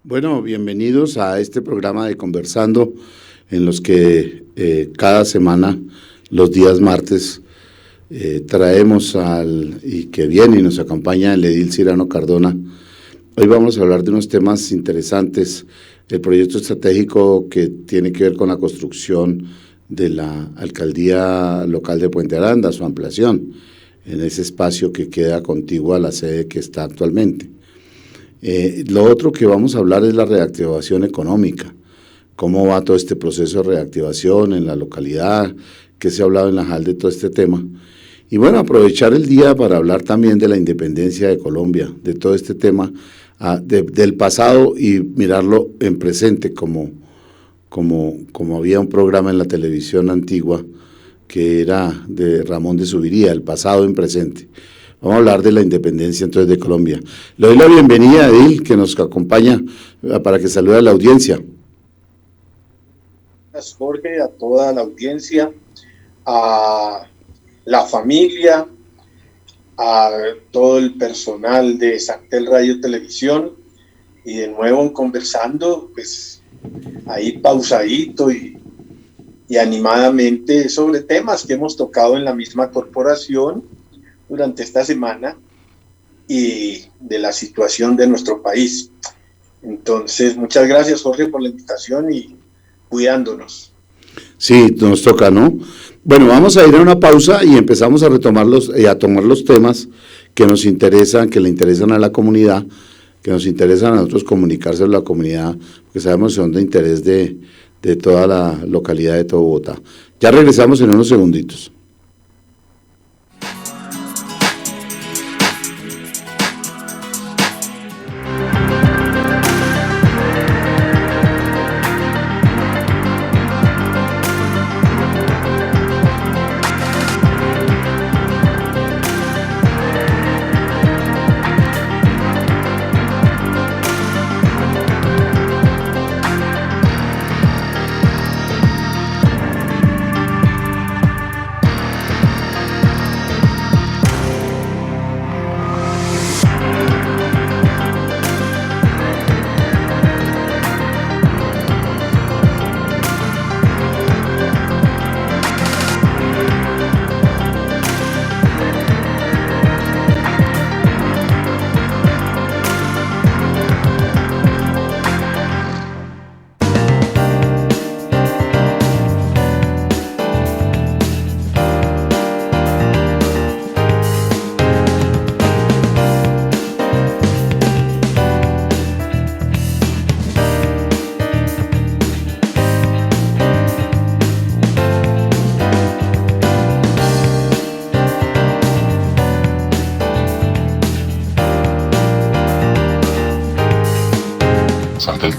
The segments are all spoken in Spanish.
Bueno, bienvenidos a este programa de Conversando, en los que cada semana, los días martes, traemos y que viene y nos acompaña el edil Cyrano Cardona. Hoy vamos a hablar de unos temas interesantes, el proyecto estratégico que tiene que ver con la construcción de la alcaldía local de Puente Aranda, su ampliación, en ese espacio que queda contiguo a la sede que está actualmente. Lo otro que vamos a hablar es la reactivación económica, cómo va todo este proceso de reactivación en la localidad, qué se ha hablado en la JAL de todo este tema. Y bueno, aprovechar el día para hablar también de la independencia de Colombia, de todo este tema del pasado y mirarlo en presente, como había un programa en la televisión antigua que era de Ramón de Subiría, el pasado en presente. Vamos a hablar de la independencia entonces de Colombia. Le doy la bienvenida a Edil, que nos acompaña para que salude a la audiencia. Gracias, Jorge, a toda la audiencia, a la familia, a todo el personal de Santel Radio Televisión, y de nuevo conversando, pues ahí pausadito y animadamente sobre temas que hemos tocado en la misma corporación durante esta semana y de la situación de nuestro país. Entonces, muchas gracias, Jorge, por la invitación y cuidándonos. Sí, nos toca, ¿no? Bueno, vamos a ir a una pausa y empezamos a tomar los temas que nos interesan, que le interesan a la comunidad, que nos interesan a nosotros comunicarse a la comunidad, porque sabemos que son de interés de toda la localidad de todo Bogotá. Ya regresamos en unos segunditos.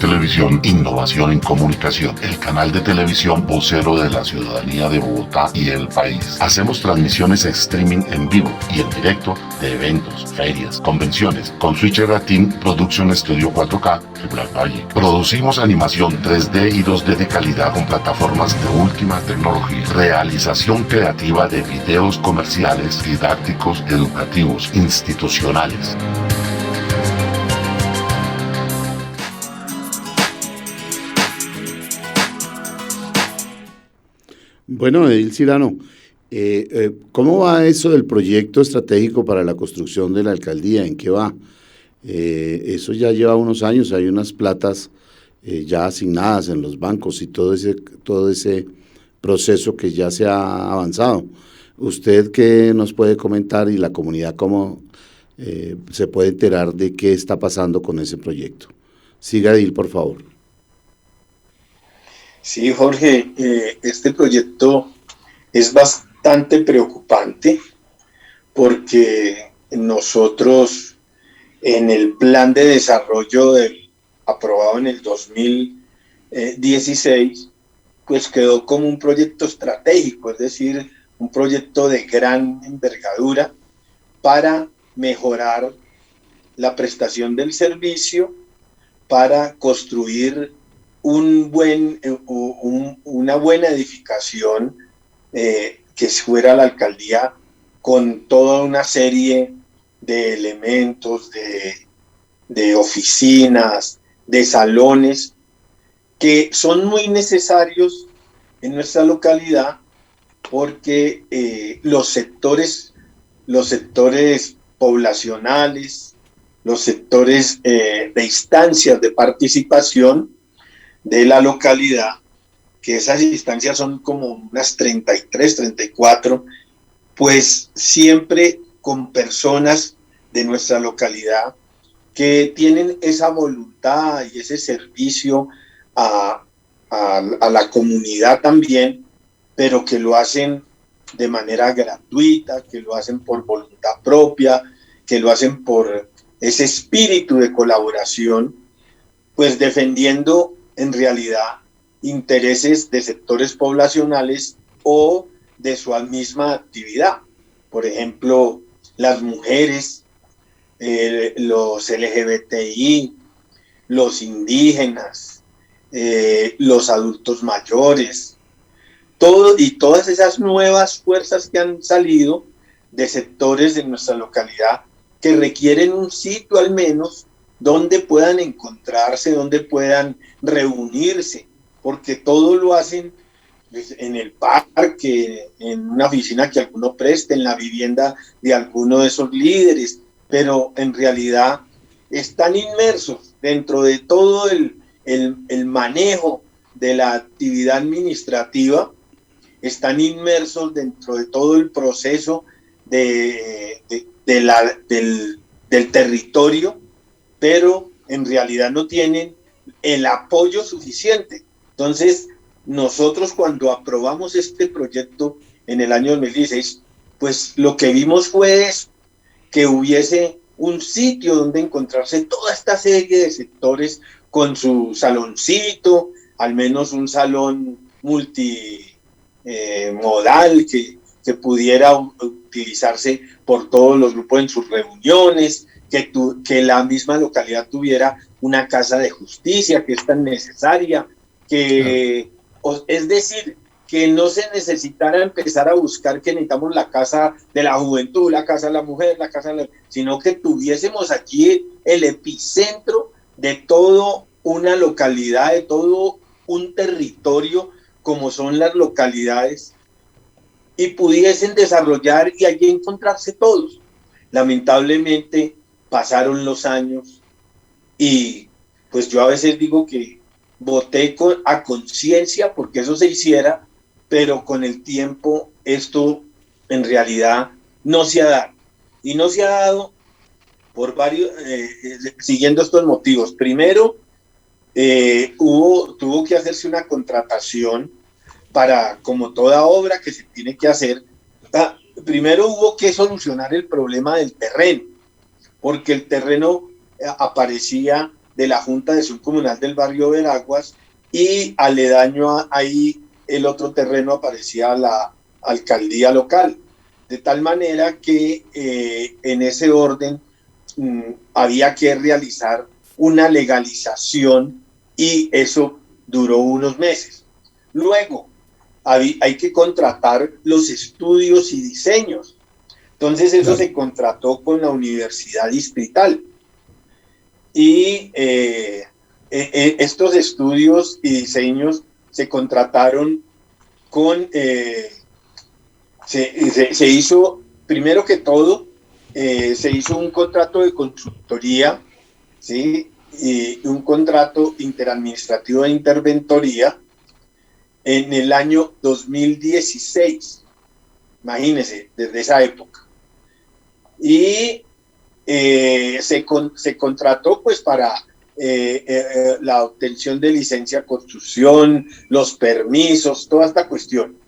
Televisión, innovación en comunicación, el canal de televisión vocero de la ciudadanía de Bogotá y el país. Hacemos transmisiones streaming en vivo y en directo de eventos, ferias, convenciones, con Switcher Team Production Studio 4K de Black Valle. Producimos animación 3D y 2D de calidad con plataformas de última tecnología. Realización creativa de videos comerciales, didácticos, educativos, institucionales. Bueno, Edil Cyrano, ¿cómo va eso del proyecto estratégico para la construcción de la alcaldía? ¿En qué va? Eso ya lleva unos años, hay unas platas ya asignadas en los bancos y todo ese proceso que ya se ha avanzado. ¿Usted qué nos puede comentar y la comunidad cómo se puede enterar de qué está pasando con ese proyecto? Siga, Edil, por favor. Sí, Jorge, este proyecto es bastante preocupante porque nosotros en el plan de desarrollo aprobado en el 2016, pues quedó como un proyecto estratégico, es decir, un proyecto de gran envergadura para mejorar la prestación del servicio, para construir una buena edificación que fuera la alcaldía con toda una serie de elementos, de oficinas, de salones, que son muy necesarios en nuestra localidad porque los sectores poblacionales, los sectores de instancias de participación de la localidad, que esas instancias son como unas 33, 34, pues siempre con personas de nuestra localidad que tienen esa voluntad y ese servicio a la comunidad también, pero que lo hacen de manera gratuita, que lo hacen por voluntad propia, que lo hacen por ese espíritu de colaboración, pues defendiendo en realidad intereses de sectores poblacionales o de su misma actividad. Por ejemplo, las mujeres, los LGBTI, los indígenas, los adultos mayores, y todas esas nuevas fuerzas que han salido de sectores de nuestra localidad que requieren un sitio al menos donde puedan encontrarse, donde puedan reunirse, porque todo lo hacen en el parque, en una oficina que alguno preste, en la vivienda de alguno de esos líderes, pero en realidad están inmersos dentro de todo el manejo de la actividad administrativa, están inmersos dentro de todo el proceso del territorio, pero en realidad no tienen el apoyo suficiente. Entonces, nosotros cuando aprobamos este proyecto en el año 2016, pues lo que vimos fue eso, que hubiese un sitio donde encontrarse toda esta serie de sectores con su saloncito, al menos un salón multimodal que pudiera utilizarse por todos los grupos en sus reuniones, que la misma localidad tuviera una casa de justicia que es tan necesaria, es decir, que no se necesitara empezar a buscar que necesitamos la casa de la juventud, la casa de la mujer, sino que tuviésemos aquí el epicentro de toda una localidad, de todo un territorio como son las localidades, y pudiesen desarrollar y allí encontrarse todos. Lamentablemente pasaron los años y pues yo a veces digo que voté a conciencia porque eso se hiciera, pero con el tiempo esto en realidad no se ha dado. Y no se ha dado por varios, siguiendo estos motivos. Primero, tuvo que hacerse una contratación para, como toda obra que se tiene que hacer, primero hubo que solucionar el problema del terreno, porque el terreno aparecía de la Junta de Acción Comunal del barrio Veraguas y aledaño ahí el otro terreno aparecía la alcaldía local, de tal manera que en ese orden había que realizar una legalización y eso duró unos meses. Luego hay que contratar los estudios y diseños. Entonces eso se contrató con la Universidad Distrital. Y estos estudios y diseños se contrataron con... se hizo, primero que todo, se hizo un contrato de consultoría, ¿sí? Y un contrato interadministrativo de interventoría en el año 2016. Imagínense, desde esa época. Y se contrató pues para la obtención de licencia de construcción, los permisos, toda esta cuestión.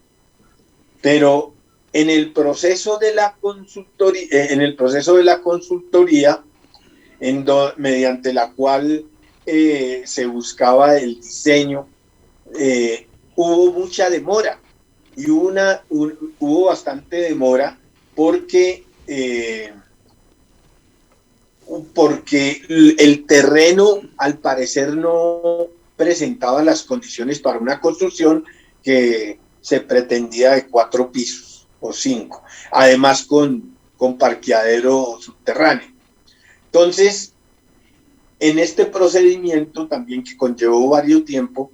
Pero en el proceso de la consultoría, mediante la cual se buscaba el diseño, hubo mucha demora y hubo bastante demora porque el terreno al parecer no presentaba las condiciones para una construcción que se pretendía de 4 pisos o 5, además con parqueadero subterráneo. Entonces, En este procedimiento también, que conllevó varios tiempo,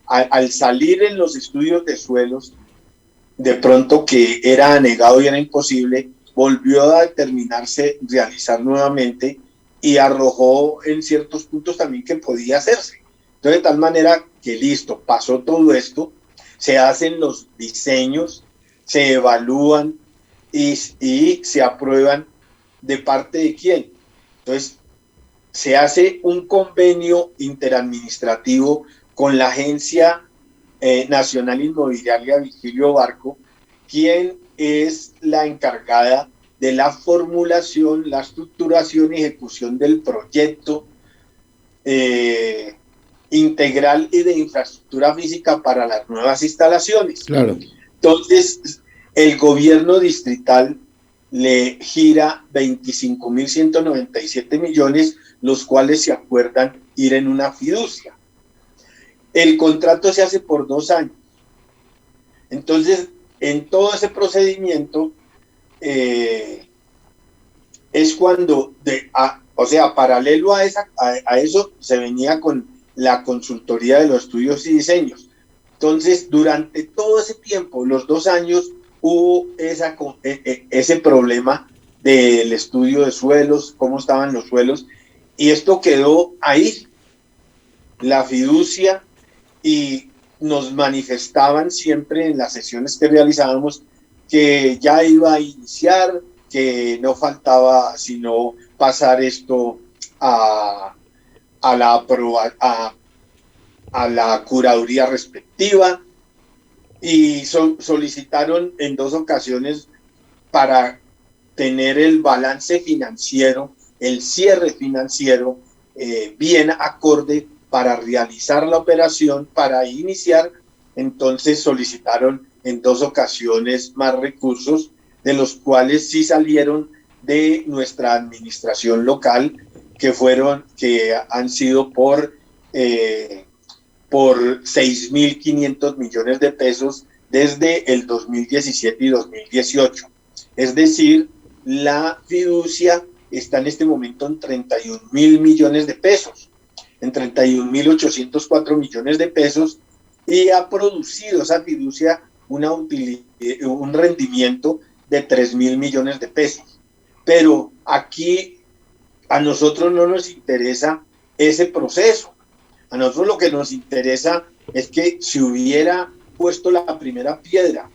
al salir en los estudios de suelos, de pronto que era negado y era imposible, volvió a determinarse realizar nuevamente y arrojó en ciertos puntos también que podía hacerse. Entonces, de tal manera que listo, pasó todo esto, se hacen los diseños, se evalúan y se aprueban. ¿De parte de quién? Entonces, se hace un convenio interadministrativo con la Agencia Nacional Inmobiliaria Virgilio Barco, quien es la encargada de la formulación, la estructuración y ejecución del proyecto integral y de infraestructura física para las nuevas instalaciones. Claro. Entonces, el gobierno distrital le gira 25.197 millones, los cuales se acuerdan ir en una fiducia. El contrato se hace por 2 años. Entonces, en todo ese procedimiento, es cuando, o sea, paralelo a eso, se venía con la consultoría de los estudios y diseños. Entonces, durante todo ese tiempo, los 2 años, hubo ese problema del estudio de suelos, cómo estaban los suelos, y esto quedó ahí, la fiducia, y nos manifestaban siempre en las sesiones que realizábamos que ya iba a iniciar, que no faltaba sino pasar esto a la curaduría respectiva, y solicitaron en 2 ocasiones para tener el balance financiero, el cierre financiero bien acorde para realizar la operación, para iniciar. Entonces solicitaron en 2 ocasiones más recursos, de los cuales sí salieron de nuestra administración local, que han sido por 6.500 millones de pesos desde el 2017 y 2018. Es decir, la fiducia está en este momento en 31.000 millones de pesos, en 31.804 millones de pesos, y ha producido esa fiducia un rendimiento de 3.000 millones de pesos. Pero aquí a nosotros no nos interesa ese proceso. A nosotros lo que nos interesa es que se hubiera puesto la primera piedra,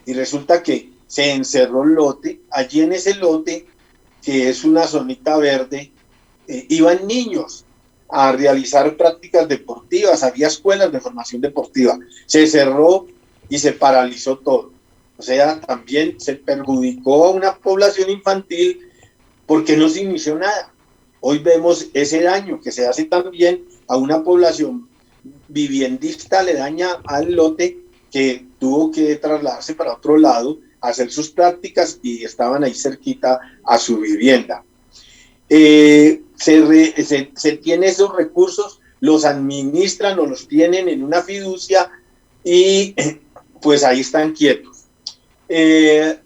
y resulta que se encerró el lote. Allí en ese lote, que es una zonita verde, iban niños a realizar prácticas deportivas, había escuelas de formación deportiva. Se cerró y se paralizó todo. O sea, también se perjudicó a una población infantil porque no se inició nada. Hoy vemos ese daño que se hace también a una población viviendista aledaña al lote, que tuvo que trasladarse para otro lado a hacer sus prácticas y estaban ahí cerquita a su vivienda. Se tiene esos recursos, los administran o los tienen en una fiducia, y pues ahí están quietos.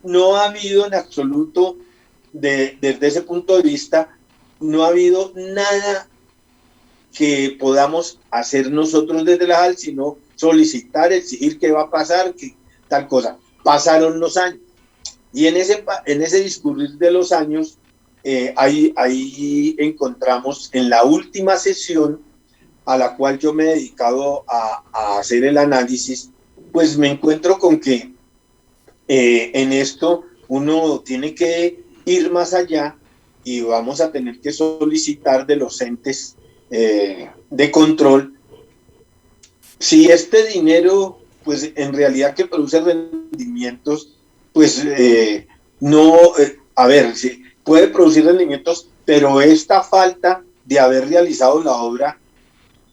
No ha habido en absoluto, desde ese punto de vista, no ha habido nada que podamos hacer nosotros desde la JAL, sino solicitar, exigir qué va a pasar, que tal cosa. Pasaron los años, y en ese discurrir de los años, ahí encontramos en la última sesión a la cual yo me he dedicado a hacer el análisis, pues me encuentro con que en esto uno tiene que ir más allá, y vamos a tener que solicitar de los entes de control si este dinero, pues en realidad que produce rendimientos, pues a ver, sí, puede producir rendimientos, pero esta falta de haber realizado la obra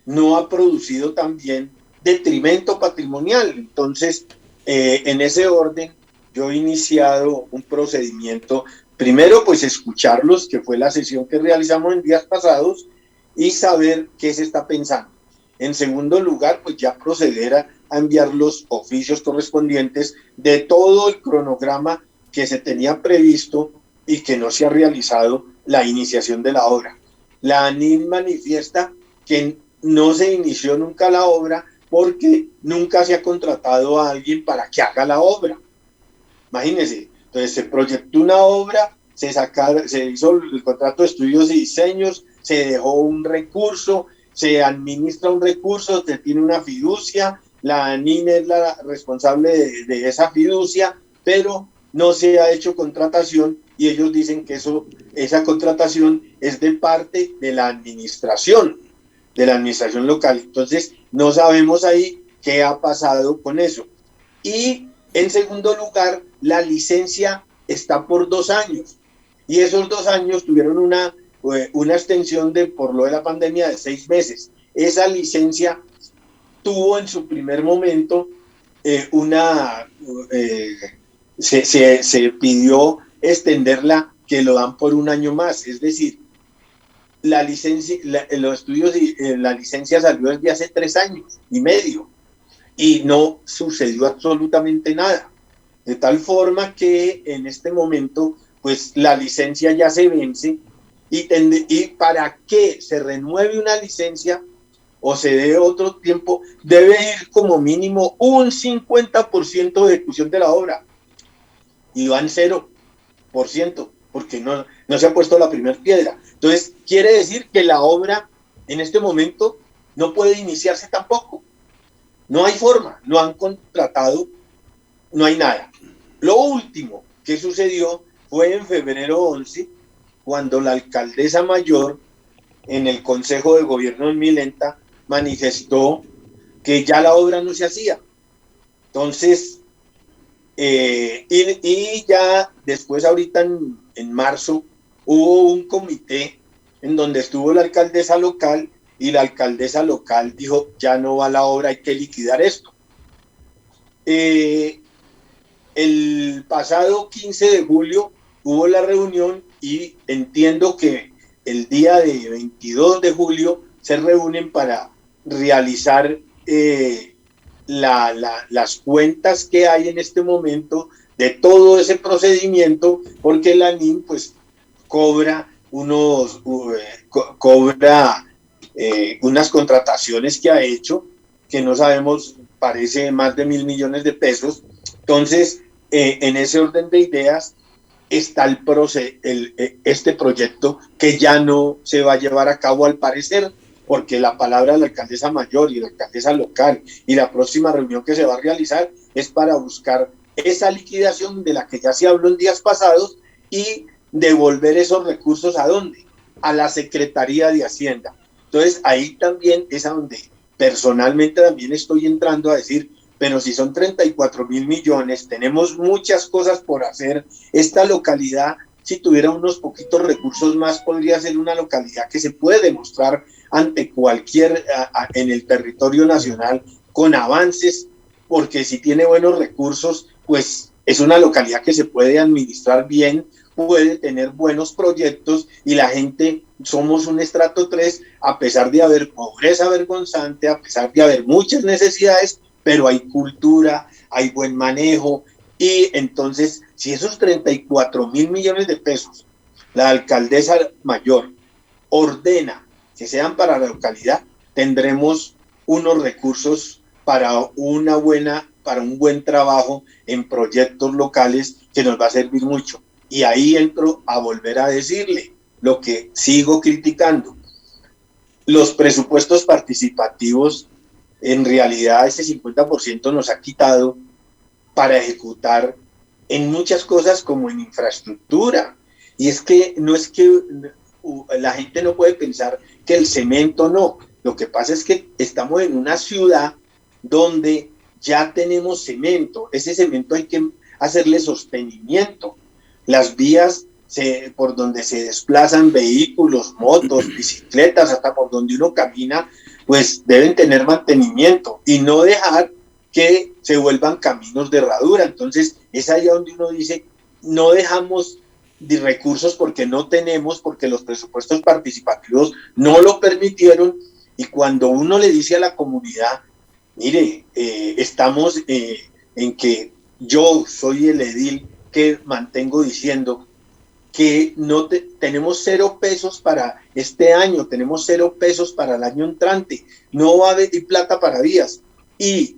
no ha producido también detrimento patrimonial. Entonces, en ese orden, yo he iniciado un procedimiento. Primero, pues escucharlos, que fue la sesión que realizamos en días pasados, y saber qué se está pensando. En segundo lugar, pues ya proceder a enviar los oficios correspondientes de todo el cronograma que se tenía previsto y que no se ha realizado la iniciación de la obra. La ANIN manifiesta que no se inició nunca la obra porque nunca se ha contratado a alguien para que haga la obra. Imagínense, entonces se proyectó una obra, se hizo el contrato de estudios y diseños, se dejó un recurso, se administra un recurso, se tiene una fiducia, la ANIN es la responsable de esa fiducia, pero no se ha hecho contratación y ellos dicen que esa contratación es de parte de la administración local. Entonces, no sabemos ahí qué ha pasado con eso. Y en segundo lugar, la licencia está por 2 años. Y esos 2 años tuvieron una extensión por lo de la pandemia de 6 meses. Esa licencia tuvo en su primer momento se pidió extenderla, que lo dan por 1 año más. Es decir, la licencia, los estudios, la licencia salió desde hace 3 años y medio y no sucedió absolutamente nada. De tal forma que en este momento, pues la licencia ya se vence y para que se renueve una licencia o se dé otro tiempo, debe ir como mínimo un 50% de ejecución de la obra. Y van 0%, porque no se ha puesto la primera piedra. Entonces, quiere decir que la obra en este momento no puede iniciarse tampoco. No hay forma, no han contratado, no hay nada. Lo último que sucedió fue en febrero 11, cuando la alcaldesa mayor en el Consejo de Gobierno en Milenta manifestó que ya la obra no se hacía. Entonces, y ya después ahorita en marzo hubo un comité en donde estuvo la alcaldesa local y la alcaldesa local dijo, ya no va la obra, hay que liquidar esto. El pasado 15 de julio hubo la reunión y entiendo que el día de 22 de julio se reúnen para realizar las cuentas que hay en este momento de todo ese procedimiento, porque la ANIN pues cobra unas contrataciones que ha hecho, que no sabemos, parece más de 1.000 millones de pesos. Entonces, en ese orden de ideas está este proyecto que ya no se va a llevar a cabo al parecer, porque la palabra de la alcaldesa mayor y la alcaldesa local y la próxima reunión que se va a realizar es para buscar esa liquidación de la que ya se habló en días pasados y devolver esos recursos ¿a dónde? A la Secretaría de Hacienda. Entonces ahí también es a donde personalmente también estoy entrando a decir, pero si son 34.000 millones, tenemos muchas cosas por hacer. Esta localidad, si tuviera unos poquitos recursos más, podría ser una localidad que se puede demostrar ante cualquier, en el territorio nacional, con avances, porque si tiene buenos recursos, pues es una localidad que se puede administrar bien, puede tener buenos proyectos y la gente, somos un estrato 3, a pesar de haber pobreza vergonzante, a pesar de haber muchas necesidades, pero hay cultura, hay buen manejo, y entonces, si esos 34.000 millones de pesos, la alcaldesa mayor ordena que sean para la localidad, tendremos unos recursos para un buen trabajo en proyectos locales que nos va a servir mucho. Y ahí entro a volver a decirle lo que sigo criticando. Los presupuestos participativos, en realidad ese 50% nos ha quitado para ejecutar en muchas cosas como en infraestructura. Y es que no es que la gente no puede pensar que el cemento no. Lo que pasa es que estamos en una ciudad donde ya tenemos cemento. Ese cemento hay que hacerle sostenimiento. Las vías por donde se desplazan vehículos, motos, bicicletas, hasta por donde uno camina, pues deben tener mantenimiento y no dejar que se vuelvan caminos de herradura. Entonces es ahí donde uno dice, no dejamos de recursos porque no tenemos, porque los presupuestos participativos no lo permitieron, y cuando uno le dice a la comunidad, mire, estamos en que yo soy el edil que mantengo diciendo, que tenemos 0 pesos para este año, tenemos 0 pesos para el año entrante, no va a haber plata para vías. Y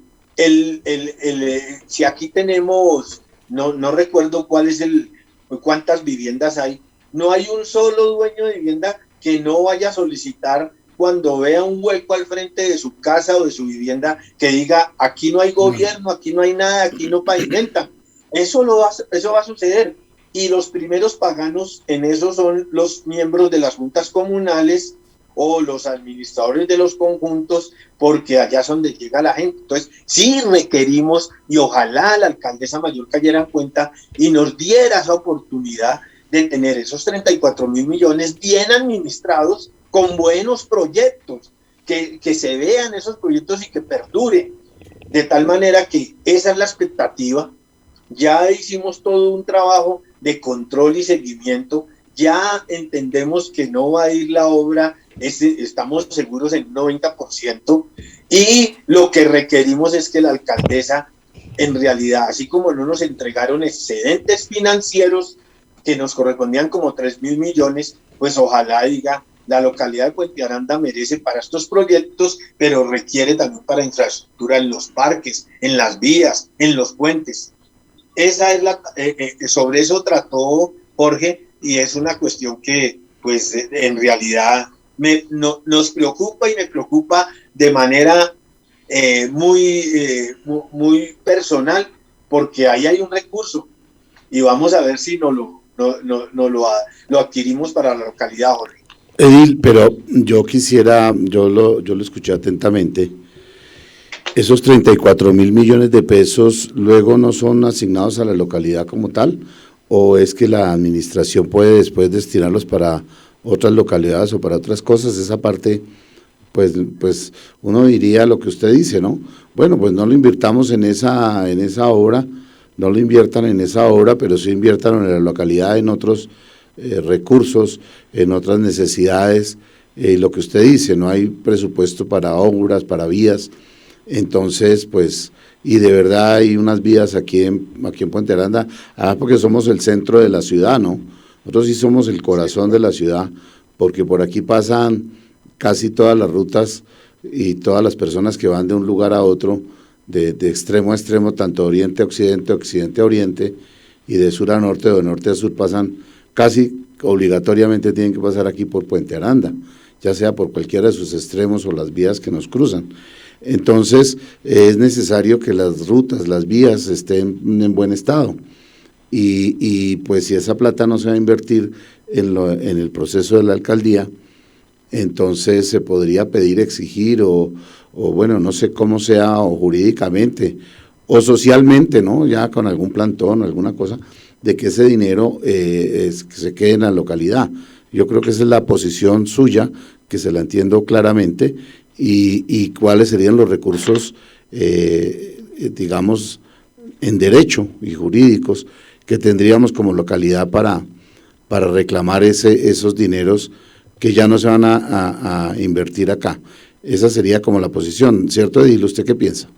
si aquí tenemos, no recuerdo cuántas viviendas hay, no hay un solo dueño de vivienda que no vaya a solicitar cuando vea un hueco al frente de su casa o de su vivienda que diga, aquí no hay gobierno, aquí no hay nada, aquí no pavimentan. Eso va a suceder. Y los primeros paganos en eso son los miembros de las juntas comunales o los administradores de los conjuntos, porque allá es donde llega la gente. Entonces, sí requerimos, y ojalá la alcaldesa mayor cayera en cuenta y nos diera esa oportunidad de tener esos 34.000 millones bien administrados, con buenos proyectos, que se vean esos proyectos y que perduren, de tal manera que esa es la expectativa. Ya hicimos todo un trabajo de control y seguimiento, ya entendemos que no va a ir la obra, estamos seguros en un 90%, y lo que requerimos es que la alcaldesa, en realidad, así como no nos entregaron excedentes financieros que nos correspondían como 3.000 millones, pues ojalá diga, la localidad de Puente Aranda merece para estos proyectos, pero requiere también para infraestructura en los parques, en las vías, en los puentes. Esa es sobre eso trató Jorge, y es una cuestión que pues en realidad nos preocupa, y me preocupa de manera muy personal, porque ahí hay un recurso y vamos a ver si lo adquirimos para la localidad, Jorge. Edil, pero yo quisiera, yo lo escuché atentamente. ¿Esos 34.000 millones de pesos luego no son asignados a la localidad como tal? ¿O es que la administración puede después destinarlos para otras localidades o para otras cosas? Esa parte, pues uno diría lo que usted dice, ¿no? Bueno, pues no lo invirtamos en esa obra, no lo inviertan en esa obra, pero sí inviertan en la localidad en otros recursos, en otras necesidades. Lo que usted dice, no hay presupuesto para obras, para vías. Entonces, pues, y de verdad hay unas vías aquí en Puente Aranda, porque somos el centro de la ciudad, ¿no? Nosotros sí somos el corazón de la ciudad, porque por aquí pasan casi todas las rutas y todas las personas que van de un lugar a otro, de extremo a extremo, tanto oriente a occidente, occidente a oriente, y de sur a norte o de norte a sur, pasan casi obligatoriamente, tienen que pasar aquí por Puente Aranda, ya sea por cualquiera de sus extremos o las vías que nos cruzan. Entonces, es necesario que las rutas, las vías estén en buen estado. Y pues si esa plata no se va a invertir en el proceso de la alcaldía, entonces se podría pedir, exigir, o bueno, no sé cómo sea, o jurídicamente, o socialmente, ¿no? Ya con algún plantón o alguna cosa, de que ese dinero que se quede en la localidad. Yo creo que esa es la posición suya, que se la entiendo claramente, y cuáles serían los recursos, digamos, en derecho y jurídicos que tendríamos como localidad para reclamar esos dineros que ya no se van a invertir acá. Esa sería como la posición, ¿cierto, Edil? ¿Usted qué piensa?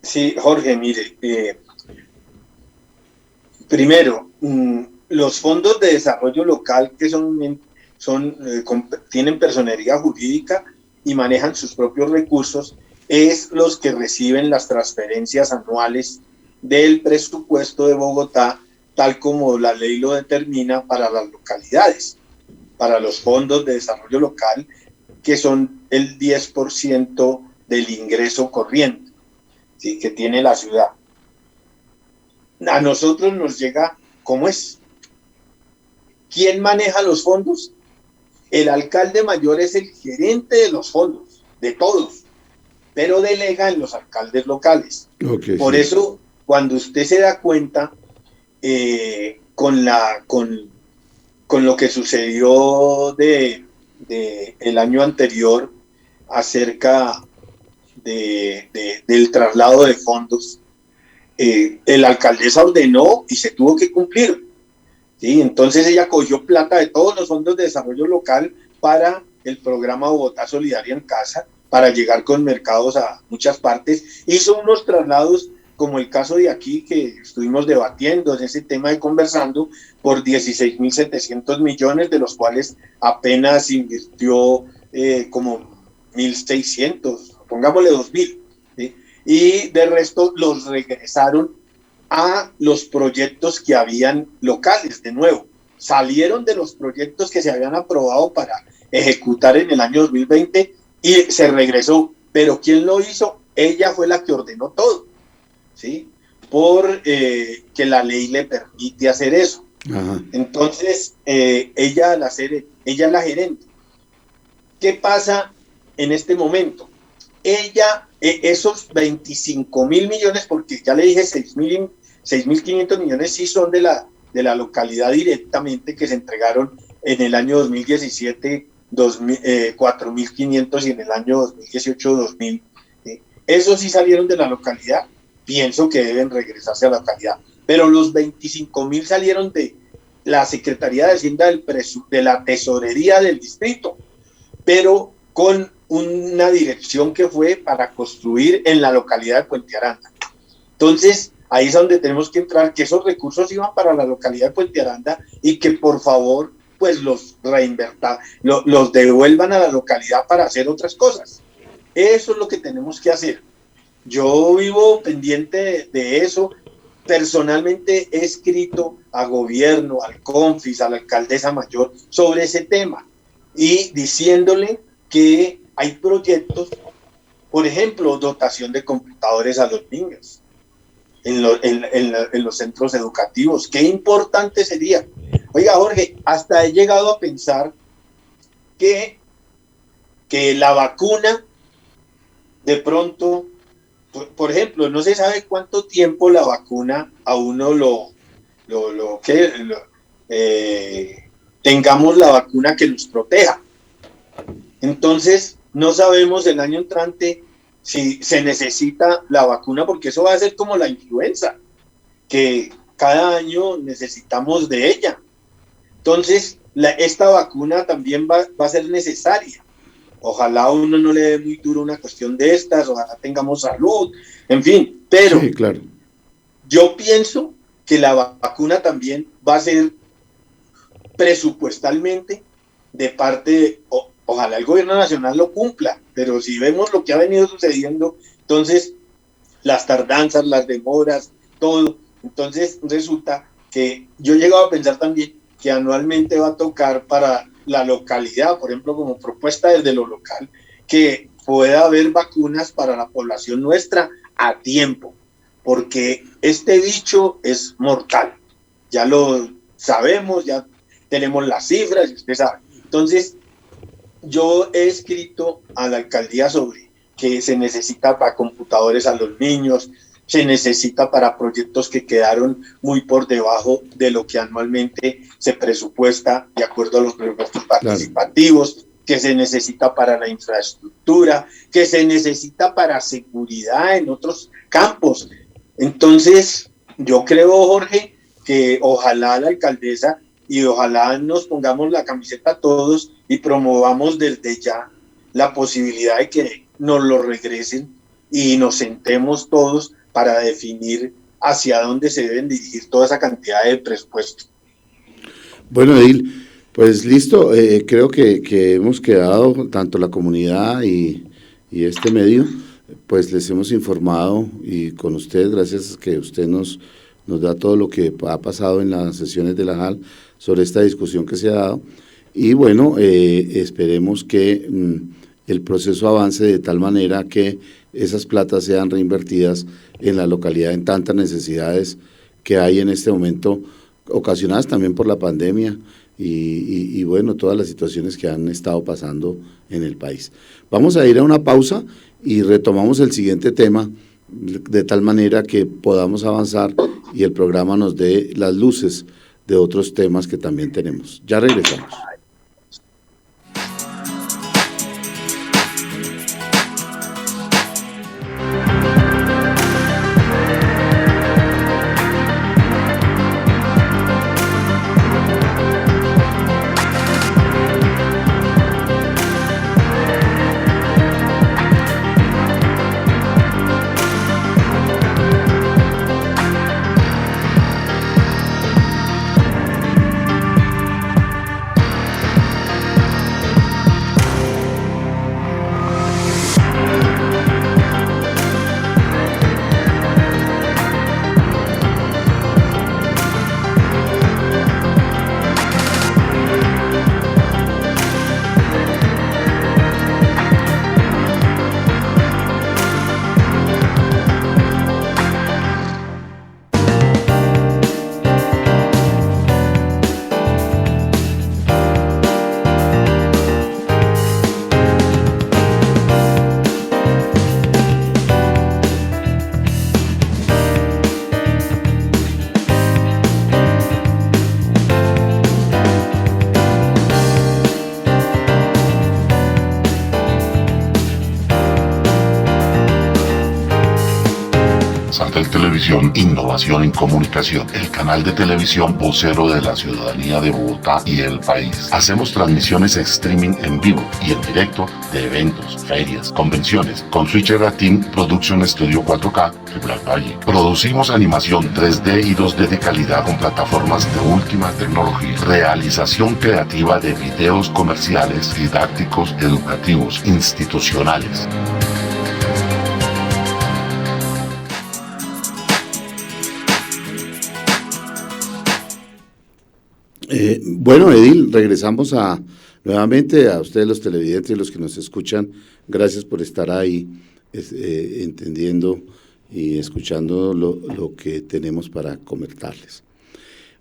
Sí, Jorge, mire, primero, los fondos de desarrollo local que tienen personería jurídica y manejan sus propios recursos, es los que reciben las transferencias anuales del presupuesto de Bogotá, tal como la ley lo determina para las localidades, para los fondos de desarrollo local, que son el 10% del ingreso corriente, ¿sí?, que tiene la ciudad. A nosotros nos llega, ¿cómo es? ¿Quién maneja los fondos? El alcalde mayor es el gerente de los fondos, de todos, pero delega en los alcaldes locales. Okay, por sí. Eso, cuando usted se da cuenta con lo que sucedió el año anterior acerca del traslado de fondos, el alcaldesa ordenó y se tuvo que cumplir. ¿Sí? Entonces ella cogió plata de todos los fondos de desarrollo local para el programa Bogotá Solidaria en Casa, para llegar con mercados a muchas partes. Hizo unos traslados como el caso de aquí que estuvimos debatiendo en ese tema de Conversando, por 16.700 millones, de los cuales apenas invirtió como 1.600, pongámosle 2.000, ¿sí? Y de resto los regresaron a los proyectos que habían locales. De nuevo, salieron de los proyectos que se habían aprobado para ejecutar en el año 2020 y se regresó. Pero ¿quién lo hizo? Ella fue la que ordenó todo, ¿sí? Por que la ley le permite hacer eso. Ajá. Entonces, ella es la gerente. ¿Qué pasa en este momento? Ella, esos 25.000 millones, porque ya le dije 6.500 millones sí son de la localidad directamente, que se entregaron en el año 2017, 4.500 y en el año 2018, 2.000. Esos sí salieron de la localidad, pienso que deben regresarse a la localidad, pero los 25.000 salieron de la Secretaría de Hacienda de la Tesorería del Distrito, pero con una dirección que fue para construir en la localidad de Puente Aranda. Entonces, ahí es donde tenemos que entrar, que esos recursos iban para la localidad de Puente Aranda y que por favor pues los devuelvan a la localidad para hacer otras cosas. Eso es lo que tenemos que hacer. Yo vivo pendiente de eso. Personalmente he escrito a gobierno, al CONFIS, a la alcaldesa mayor sobre ese tema y diciéndole que hay proyectos, por ejemplo, dotación de computadores a los niños en los centros educativos. Qué importante sería. Oiga, Jorge, hasta he llegado a pensar que la vacuna, de pronto, por ejemplo, no se sabe cuánto tiempo la vacuna a uno tengamos la vacuna que nos proteja. Entonces, no sabemos el año entrante si se necesita la vacuna, porque eso va a ser como la influenza, que cada año necesitamos de ella. Entonces, esta vacuna también va a ser necesaria. Ojalá uno no le dé muy duro una cuestión de estas, ojalá tengamos salud, en fin, pero sí, claro. Yo pienso que la vacuna también va a ser presupuestalmente de parte, ojalá el gobierno nacional lo cumpla, pero si vemos lo que ha venido sucediendo, entonces las tardanzas, las demoras, todo, entonces resulta que yo he llegado a pensar también que anualmente va a tocar para la localidad, por ejemplo, como propuesta desde lo local, que pueda haber vacunas para la población nuestra a tiempo, porque este bicho es mortal, ya lo sabemos, ya tenemos las cifras, y usted sabe. Entonces, yo he escrito a la alcaldía sobre que se necesita para computadores a los niños, se necesita para proyectos que quedaron muy por debajo de lo que anualmente se presupuesta de acuerdo a los presupuestos participativos, claro, que se necesita para la infraestructura, que se necesita para seguridad en otros campos. Entonces, yo creo, Jorge, que ojalá la alcaldesa y ojalá nos pongamos la camiseta todos y promovamos desde ya la posibilidad de que nos lo regresen y nos sentemos todos para definir hacia dónde se deben dirigir toda esa cantidad de presupuesto. Bueno, Edil, pues listo, creo que hemos quedado, tanto la comunidad y este medio, pues les hemos informado, y con usted, gracias a que usted nos da todo lo que ha pasado en las sesiones de la JAL sobre esta discusión que se ha dado, y bueno, esperemos que el proceso avance de tal manera que esas platas sean reinvertidas en la localidad en tantas necesidades que hay en este momento, ocasionadas también por la pandemia y bueno, todas las situaciones que han estado pasando en el país. Vamos a ir a una pausa y retomamos el siguiente tema, de tal manera que podamos avanzar y el programa nos dé las luces de otros temas que también tenemos. Ya regresamos. Santel Televisión, innovación en comunicación, el canal de televisión vocero de la ciudadanía de Bogotá y el país. Hacemos transmisiones streaming en vivo y en directo de eventos, ferias, convenciones, con Switcher Team Production Studio 4K de Black Valle. Producimos animación 3D y 2D de calidad con plataformas de última tecnología. Realización creativa de videos comerciales, didácticos, educativos, institucionales. Bueno, Edil, regresamos nuevamente a ustedes los televidentes y los que nos escuchan. Gracias por estar ahí entendiendo y escuchando lo que tenemos para comentarles.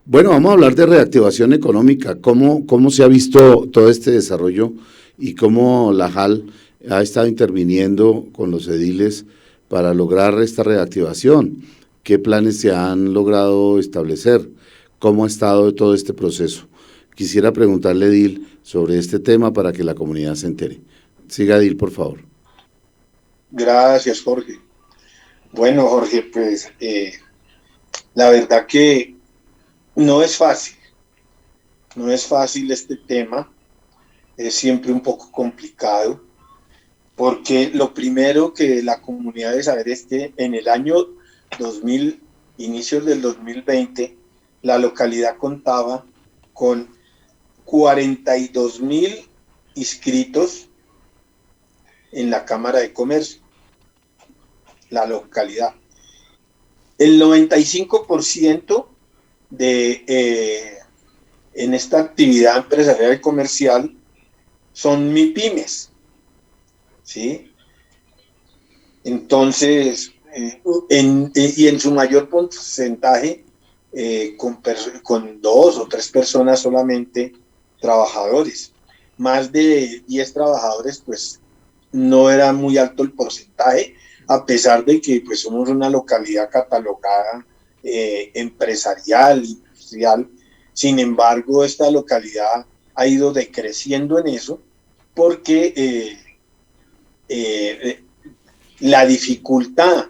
Bueno, vamos a hablar de reactivación económica, cómo se ha visto todo este desarrollo y cómo la JAL ha estado interviniendo con los ediles para lograr esta reactivación. ¿Qué planes se han logrado establecer? ¿Cómo ha estado todo este proceso? Quisiera preguntarle, Edil, sobre este tema para que la comunidad se entere. Siga, Edil, por favor. Gracias, Jorge. Bueno, Jorge, pues la verdad que no es fácil este tema, es siempre un poco complicado, porque lo primero que la comunidad debe saber es que en el año 2000, inicios del 2020, la localidad contaba con 42.000 inscritos en la Cámara de Comercio, la localidad. El 95% en esta actividad empresarial y comercial son MIPYMES, ¿sí? Entonces, y en su mayor porcentaje, con 2 o 3 personas solamente trabajadores. Más de 10 trabajadores, pues no era muy alto el porcentaje, a pesar de que pues somos una localidad catalogada empresarial, industrial. Sin embargo, esta localidad ha ido decreciendo en eso porque la dificultad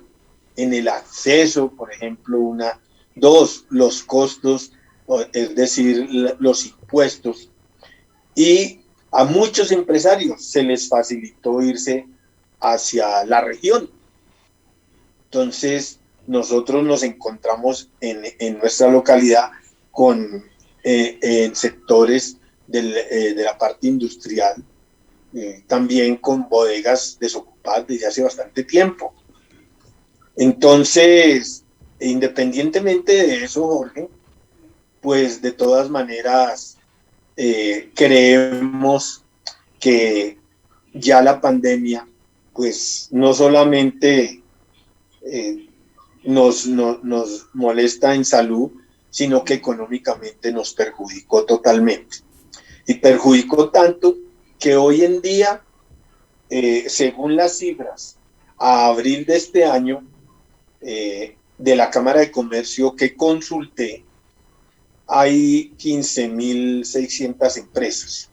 en el acceso, por ejemplo, 2, los costos, es decir, los impuestos, y a muchos empresarios se les facilitó irse hacia la región. Entonces, nosotros nos encontramos en nuestra localidad en sectores de la parte industrial, también con bodegas desocupadas desde hace bastante tiempo. Entonces, independientemente de eso, Jorge, pues de todas maneras creemos que ya la pandemia pues no solamente nos molesta en salud, sino que económicamente nos perjudicó totalmente. Y perjudicó tanto que hoy en día, según las cifras, a abril de este año, de la Cámara de Comercio que consulté, hay 15.600 empresas,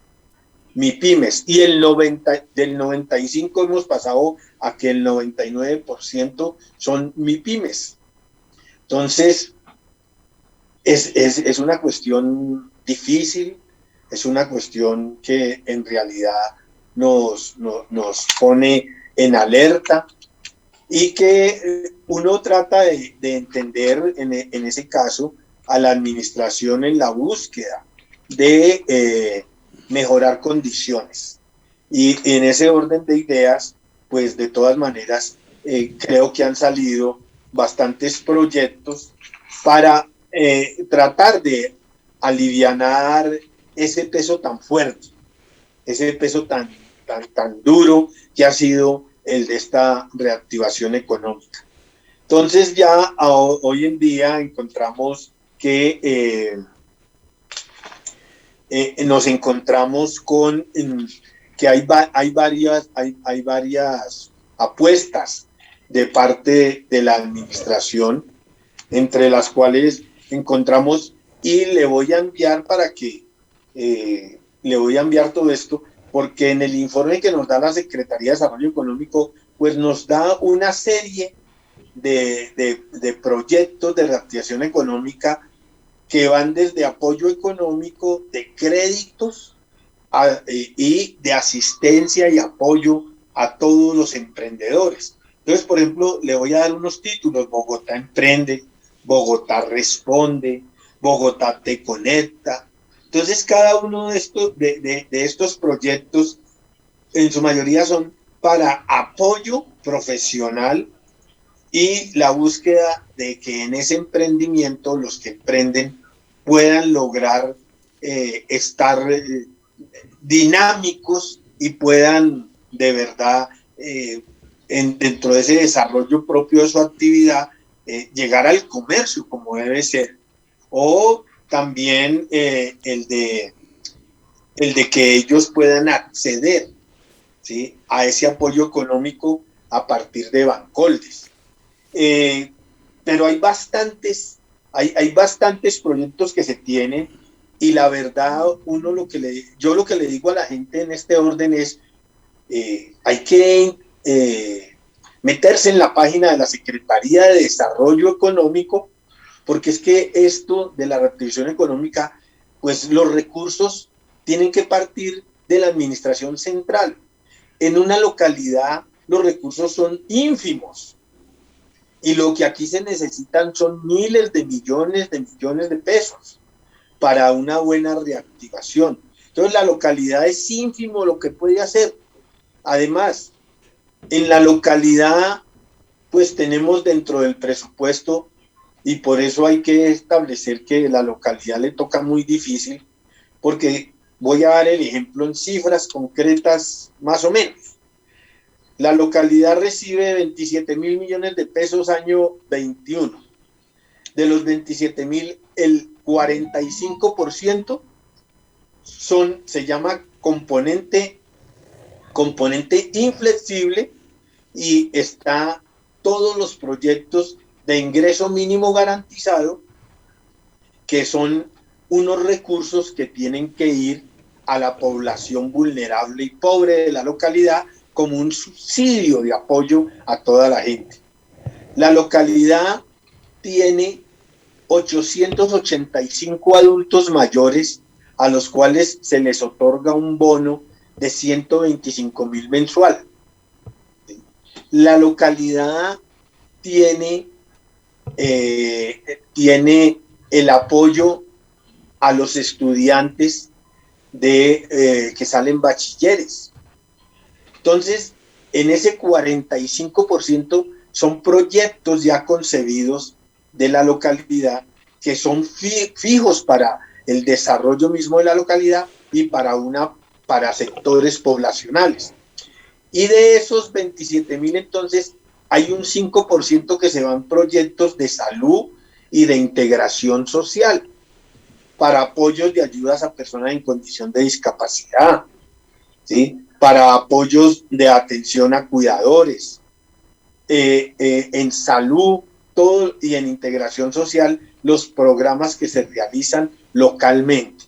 MIPYMES, y del 95 hemos pasado a que el 99% son MIPYMES. Entonces, es una cuestión difícil, es una cuestión que en realidad nos pone en alerta, y que uno trata de entender en ese caso a la administración en la búsqueda de mejorar condiciones. Y en ese orden de ideas, pues de todas maneras, creo que han salido bastantes proyectos para tratar de alivianar ese peso tan fuerte, ese peso tan duro que ha sido el de esta reactivación económica. Entonces ya hoy en día encontramos que nos encontramos con que hay varias apuestas de parte de la administración, entre las cuales encontramos, y le voy a enviar todo esto, porque en el informe que nos da la Secretaría de Desarrollo Económico, pues nos da una serie de proyectos de reactivación económica que van desde apoyo económico, de créditos y de asistencia y apoyo a todos los emprendedores. Entonces, por ejemplo, le voy a dar unos títulos: Bogotá Emprende, Bogotá Responde, Bogotá Te Conecta. Entonces, cada uno de estos proyectos, en su mayoría, son para apoyo profesional y la búsqueda de que en ese emprendimiento los que emprenden puedan lograr estar dinámicos y puedan de verdad dentro de ese desarrollo propio de su actividad llegar al comercio como debe ser. O también el de que ellos puedan acceder, ¿sí?, a ese apoyo económico a partir de Bancoldes. Pero hay bastantes proyectos que se tienen, y la verdad, yo lo que le digo a la gente en este orden es, hay que meterse en la página de la Secretaría de Desarrollo Económico, porque es que esto de la reactivación económica, pues los recursos tienen que partir de la administración central. En una localidad los recursos son ínfimos, y lo que aquí se necesitan son miles de millones de pesos para una buena reactivación. Entonces la localidad es ínfimo lo que puede hacer. Además, en la localidad pues tenemos dentro del presupuesto, y por eso hay que establecer que la localidad le toca muy difícil, porque voy a dar el ejemplo en cifras concretas más o menos. La localidad recibe 27.000 millones de pesos año 21. De los 27.000, el 45% se llama componente inflexible, y está todos los proyectos de ingreso mínimo garantizado, que son unos recursos que tienen que ir a la población vulnerable y pobre de la localidad como un subsidio de apoyo a toda la gente. La localidad tiene 885 adultos mayores a los cuales se les otorga un bono de 125.000 mensual. La localidad tiene el apoyo a los estudiantes que salen bachilleres. Entonces, en ese 45% son proyectos ya concebidos de la localidad, que son fijos para el desarrollo mismo de la localidad y para sectores poblacionales. Y de esos 27.000, entonces, hay un 5% que se van proyectos de salud y de integración social, para apoyos de ayudas a personas en condición de discapacidad, ¿sí?, para apoyos de atención a cuidadores, en salud, todo, y en integración social, los programas que se realizan localmente.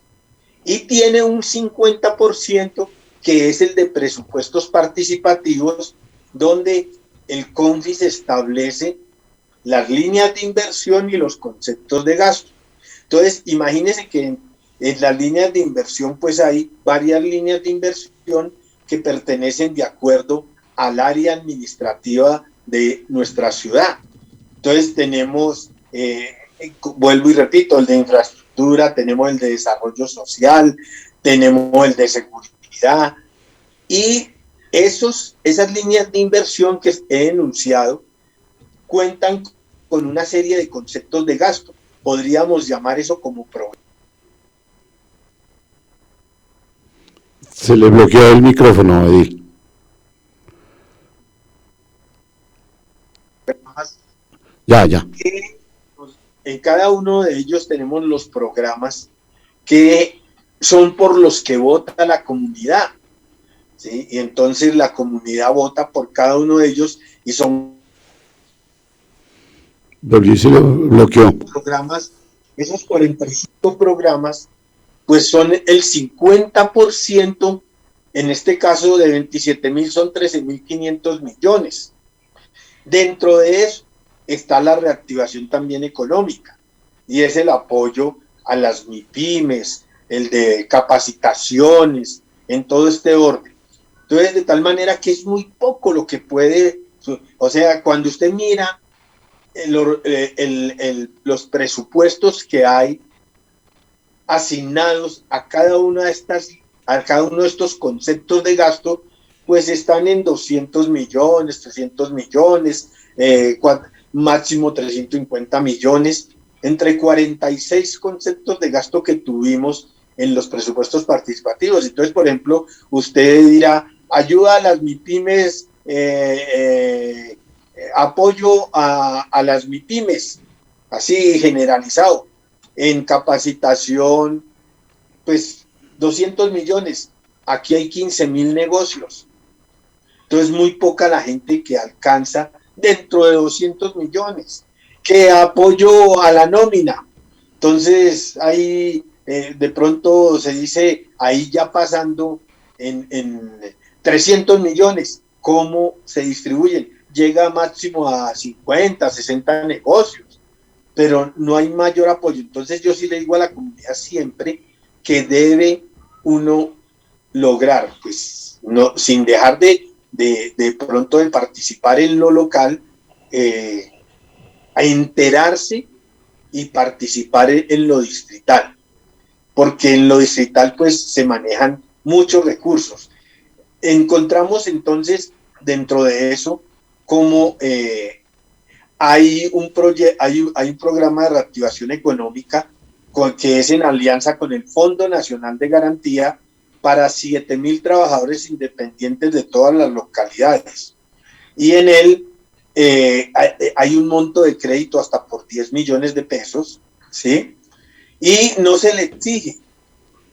Y tiene un 50% que es el de presupuestos participativos, donde el CONFIS establece las líneas de inversión y los conceptos de gasto. Entonces, imagínense que en las líneas de inversión, pues hay varias líneas de inversión que pertenecen de acuerdo al área administrativa de nuestra ciudad. Entonces tenemos, vuelvo y repito, el de infraestructura, tenemos el de desarrollo social, tenemos el de seguridad, y esas líneas de inversión que he enunciado cuentan con una serie de conceptos de gasto. Podríamos llamar eso como programa. Se le bloqueó el micrófono, Edil. Ya. En cada uno de ellos tenemos los programas que son por los que vota la comunidad, ¿sí? Y entonces la comunidad vota por cada uno de ellos, y son Se lo bloqueó. Programas. Esos 45 programas pues son el 50%, en este caso de 27.000 son 13.500 millones. Dentro de eso está la reactivación también económica, y es el apoyo a las MIPYMES, el de capacitaciones, en todo este orden. Entonces, de tal manera que es muy poco lo que puede, o sea, cuando usted mira los presupuestos que hay asignados a cada una de estas, a cada uno de estos conceptos de gasto, pues están en 200 millones, 300 millones, máximo 350 millones, entre 46 conceptos de gasto que tuvimos en los presupuestos participativos. Entonces, por ejemplo, usted dirá, ayuda a las MIPYMES, apoyo a las MIPYMES, así generalizado, en capacitación, pues 200 millones, aquí hay 15.000 negocios, entonces muy poca la gente que alcanza dentro de 200 millones, que apoyo a la nómina, entonces ahí de pronto se dice, ahí ya pasando en 300 millones, ¿cómo se distribuyen? Llega máximo a 50, 60 negocios, pero no hay mayor apoyo. Entonces yo sí le digo a la comunidad siempre que debe uno lograr, pues no, sin dejar de pronto de participar en lo local, a enterarse y participar en lo distrital, porque en lo distrital pues se manejan muchos recursos. Encontramos entonces dentro de eso como hay un programa de reactivación económica que es en alianza con el Fondo Nacional de Garantía para 7.000 trabajadores independientes de todas las localidades. Y en él hay un monto de crédito hasta por 10 millones de pesos, ¿sí? Y no se le exige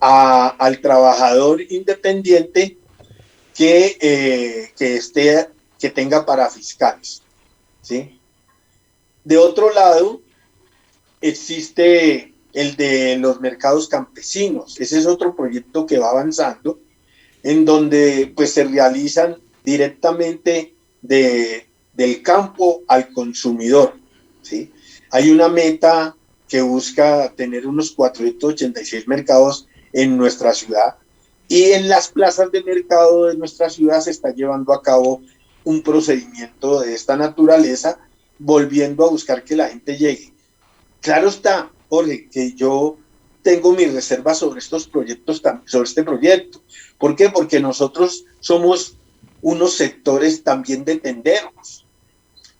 al trabajador independiente que tenga parafiscales, ¿sí? De otro lado, existe el de los mercados campesinos. Ese es otro proyecto que va avanzando, en donde pues se realizan directamente del campo al consumidor, ¿sí? Hay una meta que busca tener unos 486 mercados en nuestra ciudad, y en las plazas de mercado de nuestra ciudad se está llevando a cabo un procedimiento de esta naturaleza, volviendo a buscar que la gente llegue. Claro está, Jorge, que yo tengo mis reservas sobre estos proyectos, sobre este proyecto. ¿Por qué? Porque nosotros somos unos sectores también de tenderos.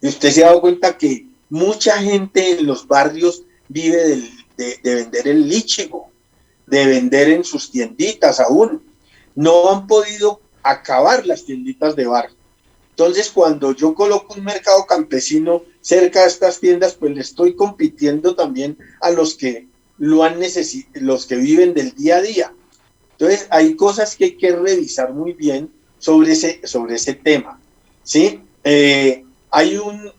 Y usted se ha dado cuenta que mucha gente en los barrios vive de vender el lichigo, de vender en sus tienditas aún. No han podido acabar las tienditas de barrio. Entonces, cuando yo coloco un mercado campesino cerca de estas tiendas, pues le estoy compitiendo también a los que los que viven del día a día. Entonces, hay cosas que hay que revisar muy bien sobre ese tema, ¿sí? Hay un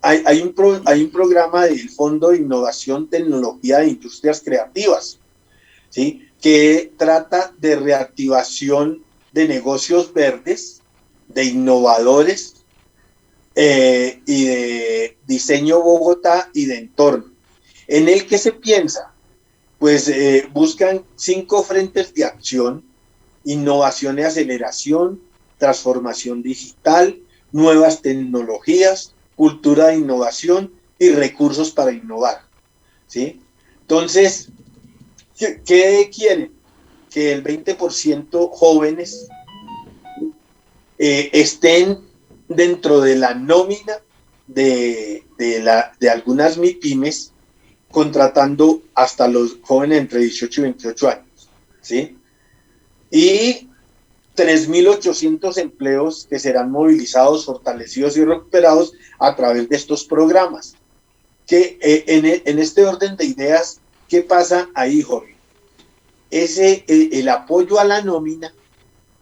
programa del Fondo de Innovación, Tecnología e Industrias Creativas, ¿sí? Que trata de reactivación de negocios verdes, de innovadores, y de diseño Bogotá y de entorno. ¿En el que se piensa? Pues buscan 5 frentes de acción: innovación y aceleración, transformación digital, nuevas tecnologías, cultura de innovación y recursos para innovar, ¿sí? Entonces, ¿qué quieren? Que el 20% jóvenes estén dentro de la nómina de algunas MIPYMES, contratando hasta los jóvenes entre 18 y 28 años, ¿sí? Y 3.800 empleos que serán movilizados, fortalecidos y recuperados a través de estos programas. Que en este orden de ideas, ¿qué pasa ahí, Jorge? El apoyo a la nómina,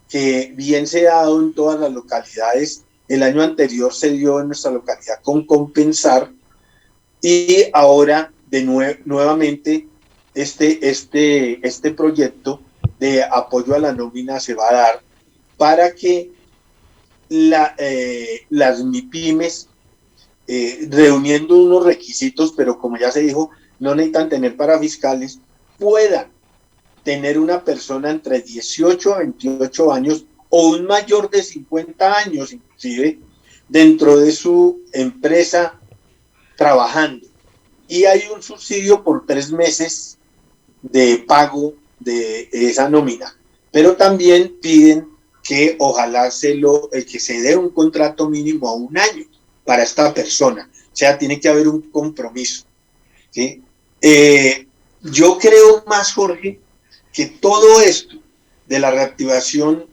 que bien se ha dado en todas las localidades. El año anterior se dio en nuestra localidad con Compensar, y ahora nuevamente este proyecto de apoyo a la nómina se va a dar para que las MIPYMES reuniendo unos requisitos, pero como ya se dijo, no necesitan tener parafiscales, puedan tener una persona entre 18 a 28 años o un mayor de 50 años inclusive dentro de su empresa trabajando. Y hay un subsidio por 3 meses de pago de esa nómina. Pero también piden que ojalá que se dé un contrato mínimo a 1 año para esta persona. O sea, tiene que haber un compromiso, ¿sí? Yo creo más, Jorge, que todo esto de la reactivación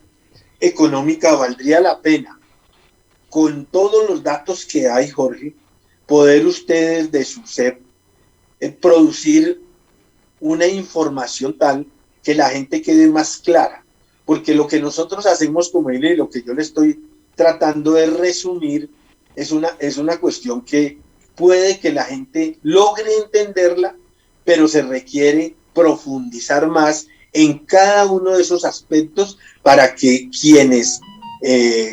económica valdría la pena, con todos los datos que hay, Jorge, poder ustedes de su SUSEP producir una información tal que la gente quede más clara, porque lo que nosotros hacemos como él y lo que yo le estoy tratando de resumir es una cuestión que puede que la gente logre entenderla, pero se requiere profundizar más en cada uno de esos aspectos para que quienes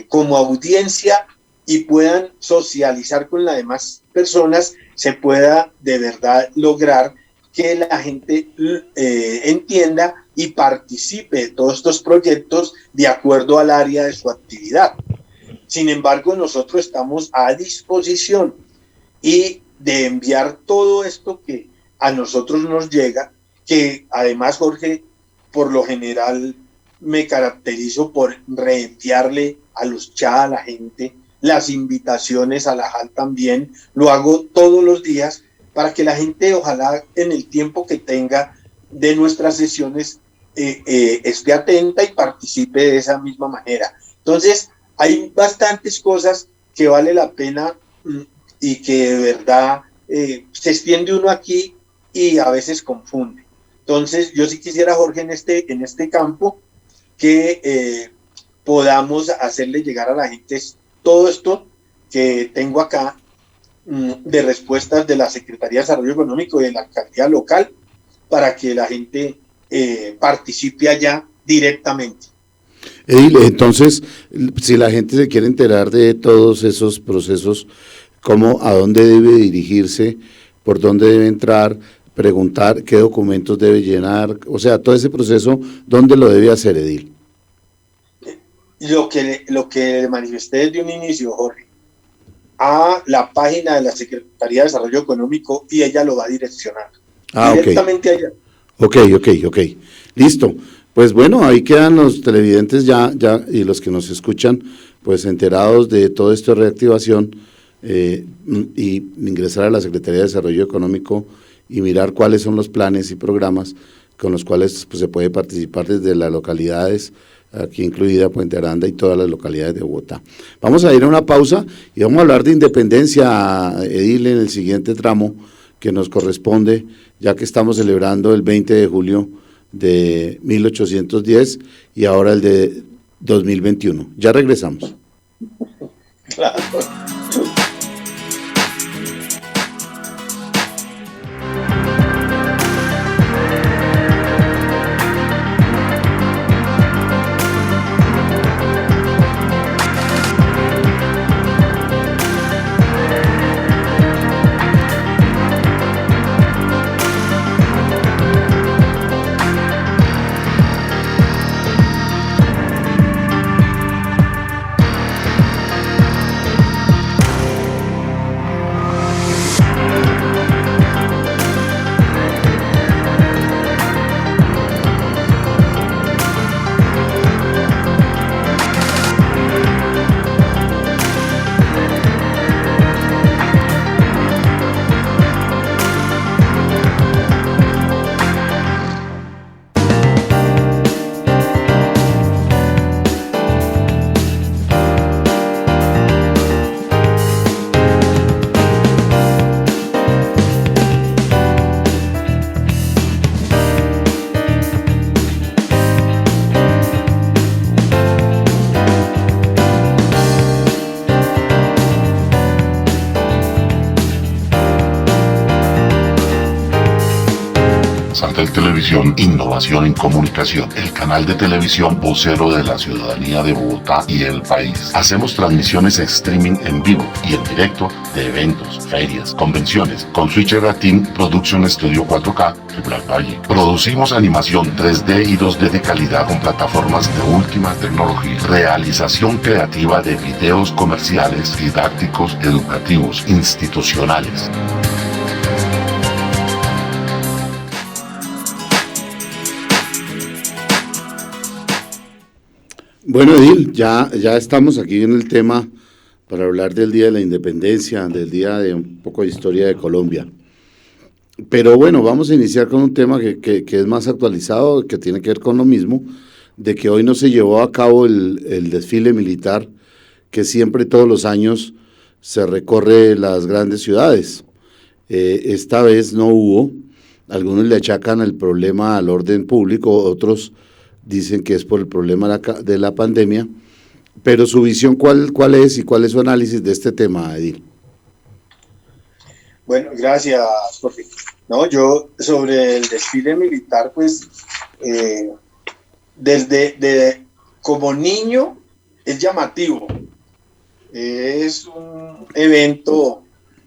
como audiencia y puedan socializar con las demás personas, se pueda de verdad lograr que la gente entienda y participe de todos estos proyectos de acuerdo al área de su actividad. Sin embargo, nosotros estamos a disposición y de enviar todo esto que a nosotros nos llega, que además, Jorge, por lo general me caracterizo por reenviarle a los chats a la gente, las invitaciones a la JAL también, lo hago todos los días para que la gente, ojalá en el tiempo que tenga de nuestras sesiones, esté atenta y participe de esa misma manera. Entonces, hay bastantes cosas que vale la pena y que de verdad se extiende uno aquí y a veces confunde. Entonces, yo sí quisiera, Jorge, en este campo, que podamos hacerle llegar a la gente todo esto que tengo acá de respuestas de la Secretaría de Desarrollo Económico y de la alcaldía local para que la gente participe allá directamente. Edil, entonces, si la gente se quiere enterar de todos esos procesos, ¿cómo, a dónde debe dirigirse, por dónde debe entrar, preguntar qué documentos debe llenar? O sea, todo ese proceso, ¿dónde lo debe hacer, Edil? Lo que le manifesté desde un inicio, Jorge, a la página de la Secretaría de Desarrollo Económico y ella lo va a direccionar. Directamente allá. Ok. Listo. Pues bueno, ahí quedan los televidentes ya y los que nos escuchan, pues enterados de todo esto de reactivación y ingresar a la Secretaría de Desarrollo Económico y mirar cuáles son los planes y programas con los cuales pues, se puede participar desde las localidades, aquí incluida Puente Aranda y todas las localidades de Bogotá. Vamos a ir a una pausa y vamos a hablar de independencia, Edil, en el siguiente tramo que nos corresponde, ya que estamos celebrando el 20 de julio de 1810 y ahora el de 2021. Ya regresamos. Claro. Alcatel Televisión, innovación en comunicación, el canal de televisión vocero de la ciudadanía de Bogotá y el país. Hacemos transmisiones streaming en vivo y en directo de eventos, ferias, convenciones, con Switcher Team Production Studio 4K de Black Valle. Producimos animación 3D y 2D de calidad con plataformas de última tecnología. Realización creativa de videos comerciales, didácticos, educativos, institucionales. Bueno, Edil, ya estamos aquí en el tema para hablar del Día de la Independencia, del Día de un poco de historia de Colombia. Pero bueno, vamos a iniciar con un tema que es más actualizado, que tiene que ver con lo mismo, de que hoy no se llevó a cabo el desfile militar que siempre todos los años se recorre las grandes ciudades. Esta vez no hubo, algunos le achacan el problema al orden público, otros dicen que es por el problema de la pandemia, pero su visión, ¿cuál es y cuál es su análisis de este tema, Edil? Bueno, gracias, Jorge. No, yo sobre el desfile militar, pues, como niño es llamativo, es un evento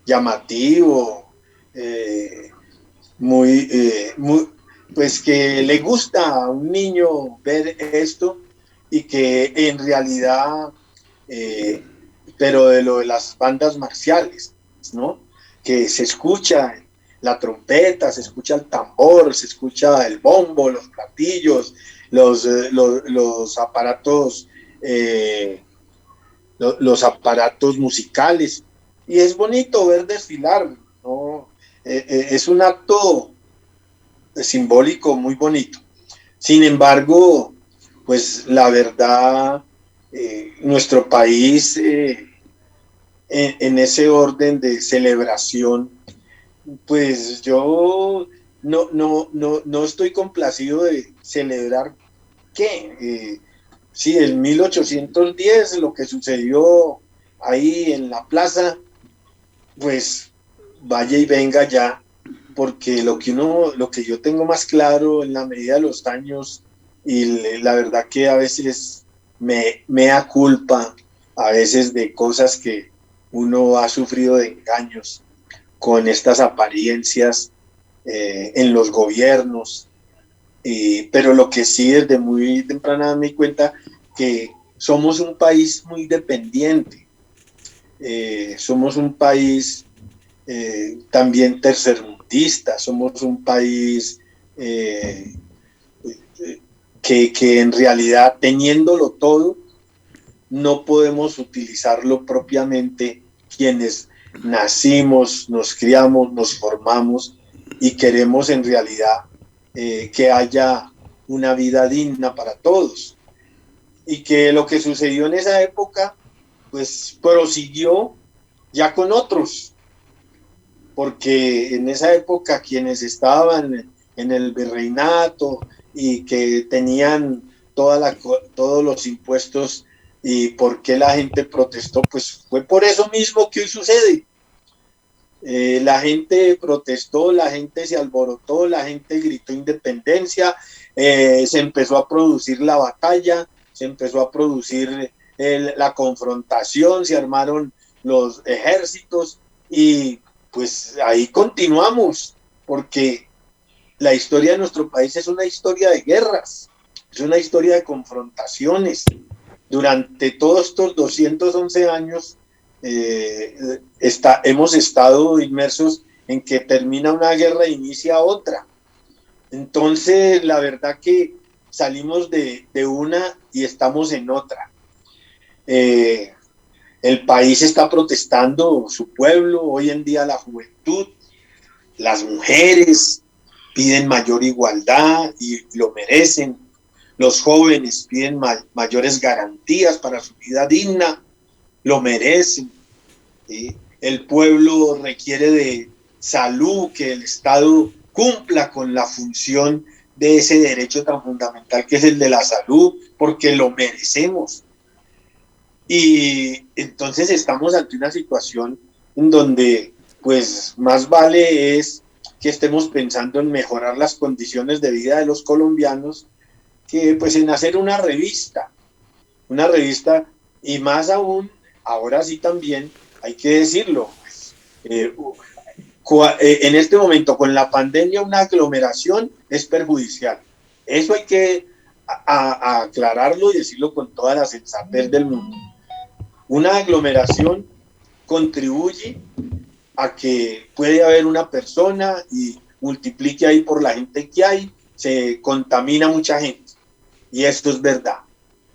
llamativo, muy, pues que le gusta a un niño ver esto y que en realidad, pero de lo de las bandas marciales, ¿no? Que se escucha la trompeta, se escucha el tambor, se escucha el bombo, los platillos, los aparatos, los aparatos musicales, y es bonito ver desfilar, ¿no? Es un acto simbólico muy bonito. Sin embargo, pues la verdad, nuestro país en ese orden de celebración, pues yo no estoy complacido de celebrar qué. Sí, el 1810, lo que sucedió ahí en la plaza, pues vaya y venga ya, porque lo que yo tengo más claro en la medida de los años, y la verdad que a veces me da culpa, a veces de cosas que uno ha sufrido de engaños con estas apariencias en los gobiernos, pero lo que sí desde muy temprana me di cuenta que somos un país muy dependiente, somos un país también tercermundista, somos un país que en realidad, teniéndolo todo, no podemos utilizarlo propiamente quienes nacimos, nos criamos, nos formamos y queremos en realidad que haya una vida digna para todos. Y que lo que sucedió en esa época, pues prosiguió ya con otros, porque en esa época quienes estaban en el virreinato y que tenían todos los impuestos, y por qué la gente protestó, pues fue por eso mismo que hoy sucede. La gente protestó, la gente se alborotó, la gente gritó independencia, se empezó a producir la batalla, se empezó a producir la confrontación, se armaron los ejércitos y pues ahí continuamos, porque la historia de nuestro país es una historia de guerras, es una historia de confrontaciones. Durante todos estos 211 años hemos estado inmersos en que termina una guerra e inicia otra. Entonces, la verdad que salimos de una y estamos en otra. El país está protestando, su pueblo, hoy en día la juventud, las mujeres piden mayor igualdad y lo merecen. Los jóvenes piden mayores garantías para su vida digna, lo merecen. ¿Sí? El pueblo requiere de salud, que el Estado cumpla con la función de ese derecho tan fundamental que es el de la salud, porque lo merecemos. Y entonces estamos ante una situación en donde pues más vale es que estemos pensando en mejorar las condiciones de vida de los colombianos, que pues en hacer una revista, y más aún, ahora sí también, hay que decirlo, en este momento con la pandemia una aglomeración es perjudicial. Eso hay que aclararlo y decirlo con toda la sensatez del mundo. Una aglomeración contribuye a que puede haber una persona y multiplique ahí por la gente que hay, se contamina mucha gente. Y esto es verdad.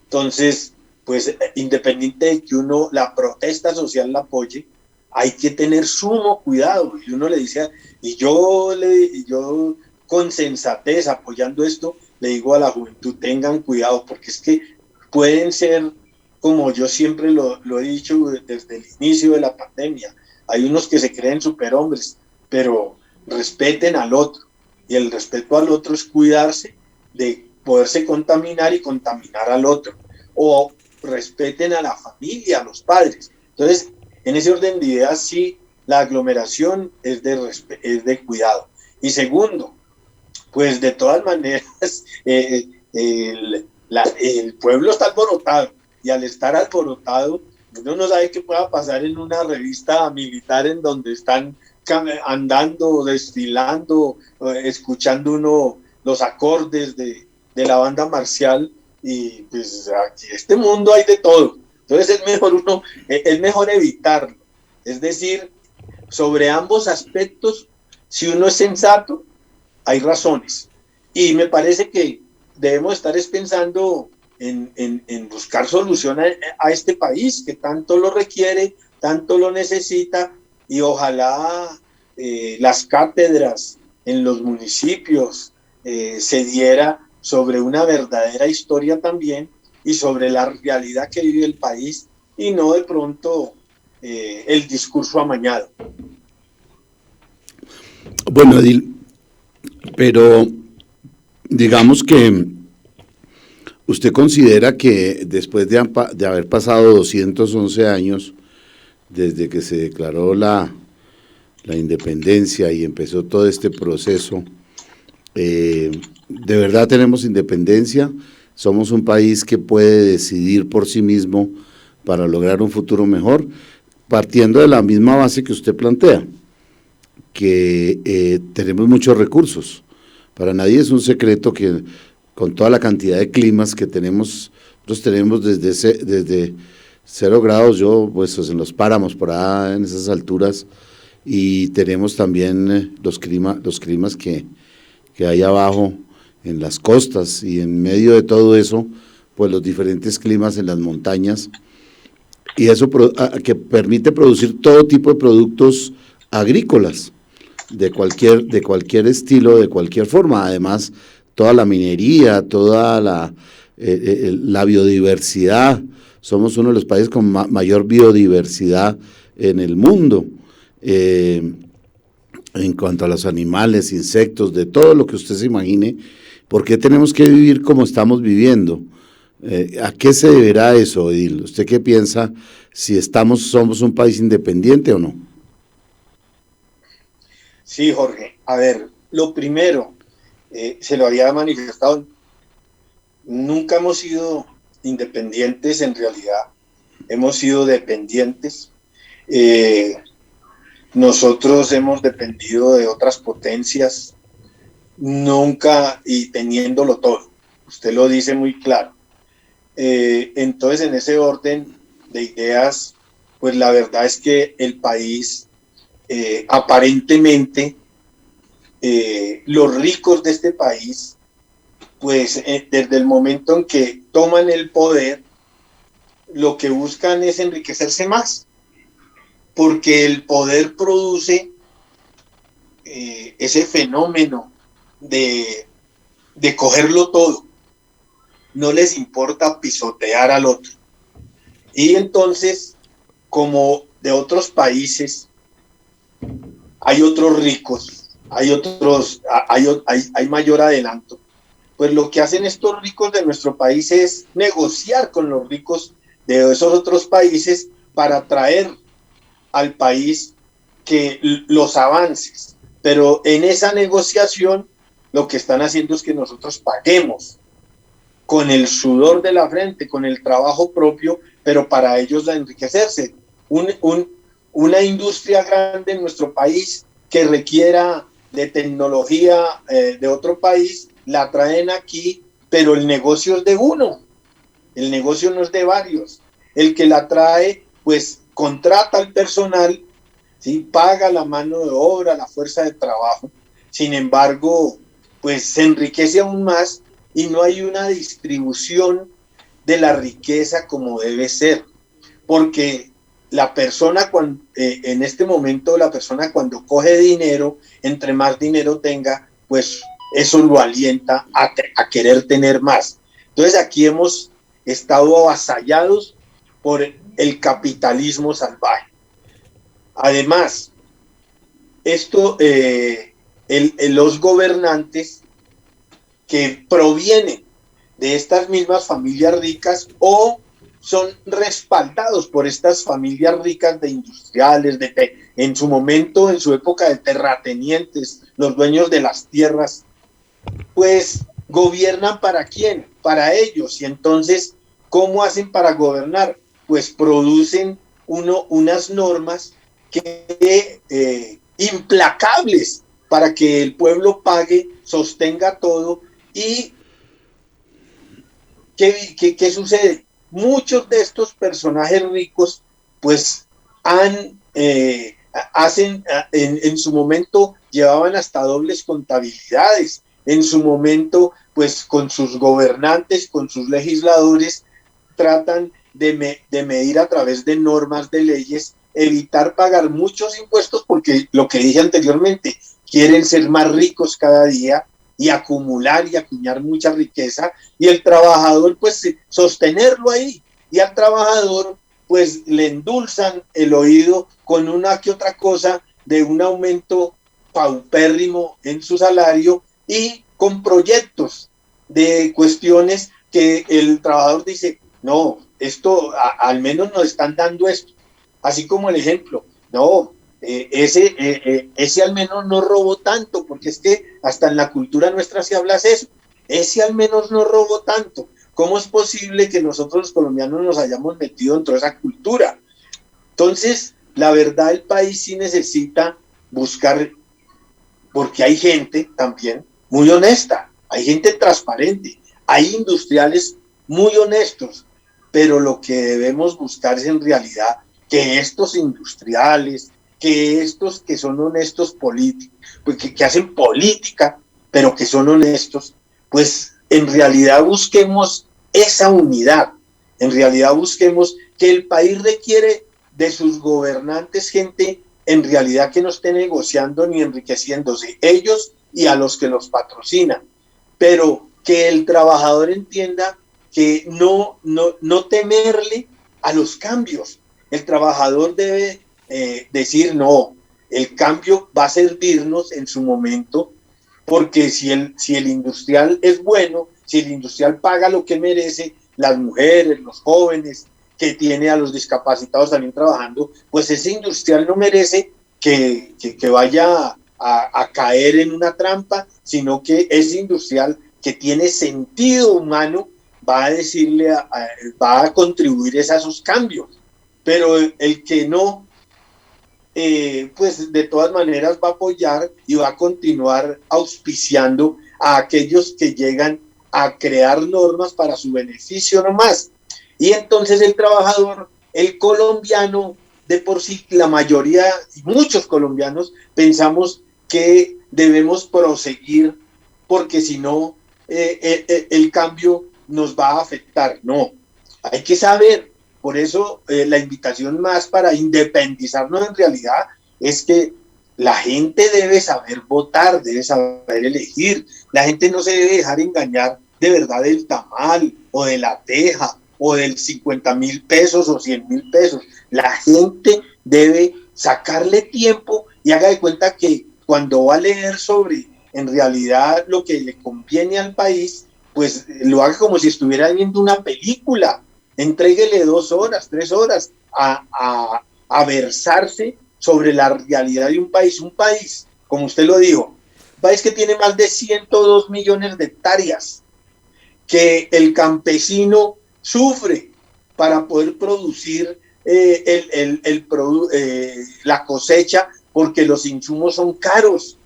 Entonces, pues independiente de que uno la protesta social la apoye, hay que tener sumo cuidado. Y uno le dice, y yo con sensatez apoyando esto, le digo a la juventud, tengan cuidado, porque es que pueden ser, como yo siempre lo he dicho desde el inicio de la pandemia, hay unos que se creen superhombres, pero respeten al otro. Y el respeto al otro es cuidarse de poderse contaminar y contaminar al otro. O respeten a la familia, a los padres. Entonces, en ese orden de ideas, sí, la aglomeración es de cuidado. Y segundo, pues de todas maneras, el pueblo está alborotado. Y al estar alborotado, uno no sabe qué pueda pasar en una revista militar en donde están andando, desfilando, escuchando uno los acordes de la banda marcial, y pues aquí en este mundo hay de todo. Entonces es mejor evitarlo. Es decir, sobre ambos aspectos, si uno es sensato, hay razones. Y me parece que debemos estar pensando en buscar solución a este país que tanto lo requiere, tanto lo necesita, y ojalá las cátedras en los municipios se diera sobre una verdadera historia también y sobre la realidad que vive el país, y no de pronto el discurso amañado. Bueno, Edil, pero digamos que usted considera que después de haber pasado 211 años desde que se declaró la independencia y empezó todo este proceso, ¿de verdad tenemos independencia? ¿Somos un país que puede decidir por sí mismo para lograr un futuro mejor? Partiendo de la misma base que usted plantea, que tenemos muchos recursos. Para nadie es un secreto que con toda la cantidad de climas que tenemos, nosotros tenemos desde 0 grados, pues en los páramos, por allá en esas alturas, y tenemos también los climas que hay abajo en las costas, y en medio de todo eso, pues los diferentes climas en las montañas, y eso que permite producir todo tipo de productos agrícolas, de cualquier estilo, de cualquier forma. Además, toda la minería, toda la biodiversidad. Somos uno de los países con mayor biodiversidad en el mundo, en cuanto a los animales, insectos, de todo lo que usted se imagine. ¿Por qué tenemos que vivir como estamos viviendo? ¿A qué se deberá eso, Edil? ¿Usted qué piensa, si somos un país independiente o no? Sí, Jorge. A ver, lo primero, se lo había manifestado, nunca hemos sido independientes en realidad, hemos sido dependientes. Nosotros hemos dependido de otras potencias, nunca, y teniéndolo todo. Usted lo dice muy claro. Entonces, en ese orden de ideas, pues la verdad es que el país, aparentemente, los ricos de este país, pues desde el momento en que toman el poder, lo que buscan es enriquecerse más, porque el poder produce ese fenómeno de cogerlo todo. No les importa pisotear al otro. Y entonces, como de otros países hay otros ricos, hay mayor adelanto, pues lo que hacen estos ricos de nuestro país es negociar con los ricos de esos otros países para traer al país los avances. pero en esa negociación lo que están haciendo es que nosotros paguemos con el sudor de la frente, con el trabajo propio, pero para ellos enriquecerse. Una industria grande en nuestro país que requiera de tecnología de otro país, la traen aquí, pero el negocio es de uno, el negocio no es de varios. El que la trae, pues contrata al personal, ¿sí? Paga la mano de obra, la fuerza de trabajo. Sin embargo, pues se enriquece aún más y no hay una distribución de la riqueza como debe ser. Porque la persona, en este momento, la persona cuando coge dinero, entre más dinero tenga, pues eso lo alienta a querer tener más. Entonces aquí hemos estado avasallados por el capitalismo salvaje. Además, los gobernantes que provienen de estas mismas familias ricas o son respaldados por estas familias ricas de industriales, en su momento, en su época de terratenientes, los dueños de las tierras, pues gobiernan ¿para quién? Para ellos. Y entonces, ¿cómo hacen para gobernar? Pues producen unas normas implacables para que el pueblo pague, sostenga todo. ¿Y qué sucede? Muchos de estos personajes ricos pues hacen en su momento llevaban hasta dobles contabilidades, en su momento pues con sus gobernantes, con sus legisladores tratan de medir a través de normas, de leyes, evitar pagar muchos impuestos porque lo que dije anteriormente, quieren ser más ricos cada día y acumular y acuñar mucha riqueza, y el trabajador pues sostenerlo ahí, y al trabajador pues le endulzan el oído con una que otra cosa de un aumento paupérrimo en su salario y con proyectos de cuestiones que el trabajador dice, no, esto al menos nos están dando esto, así como el ejemplo, no, ese al menos no robó tanto, porque es que hasta en la cultura nuestra se habla de eso, ese al menos no robó tanto. ¿Cómo es posible que nosotros los colombianos nos hayamos metido dentro de esa cultura? Entonces, la verdad, el país sí necesita buscar, porque hay gente también muy honesta, hay gente transparente, hay industriales muy honestos, pero lo que debemos buscar es en realidad que estos industriales, que estos que son honestos políticos, pues que hacen política, pero que son honestos, pues en realidad busquemos esa unidad, en realidad busquemos que el país requiere de sus gobernantes gente en realidad que no esté negociando ni enriqueciéndose ellos y a los que los patrocinan, pero que el trabajador entienda que no temerle a los cambios. El trabajador debe decir, no, el cambio va a servirnos en su momento, porque si el industrial es bueno, si el industrial paga lo que merece, las mujeres, los jóvenes, que tiene a los discapacitados también trabajando, pues ese industrial no merece que vaya a caer en una trampa, sino que ese industrial que tiene sentido humano va a decirle, va a contribuir a esos cambios. Pero el que no, pues de todas maneras va a apoyar y va a continuar auspiciando a aquellos que llegan a crear normas para su beneficio nomás. Y entonces el trabajador, el colombiano, de por sí la mayoría, muchos colombianos, pensamos que debemos proseguir porque si no, el cambio nos va a afectar. No, hay que saber. Por eso la invitación más para independizarnos en realidad es que la gente debe saber votar, debe saber elegir. La gente no se debe dejar engañar de verdad del tamal o de la teja o del 50,000 pesos o 100,000 pesos. La gente debe sacarle tiempo y haga de cuenta que cuando va a leer sobre en realidad lo que le conviene al país, pues lo haga como si estuviera viendo una película. Entréguele 2 horas, 3 horas a versarse sobre la realidad de un país como usted lo dijo, un país que tiene más de 102 millones de hectáreas, que el campesino sufre para poder producir la cosecha, porque los insumos son caros,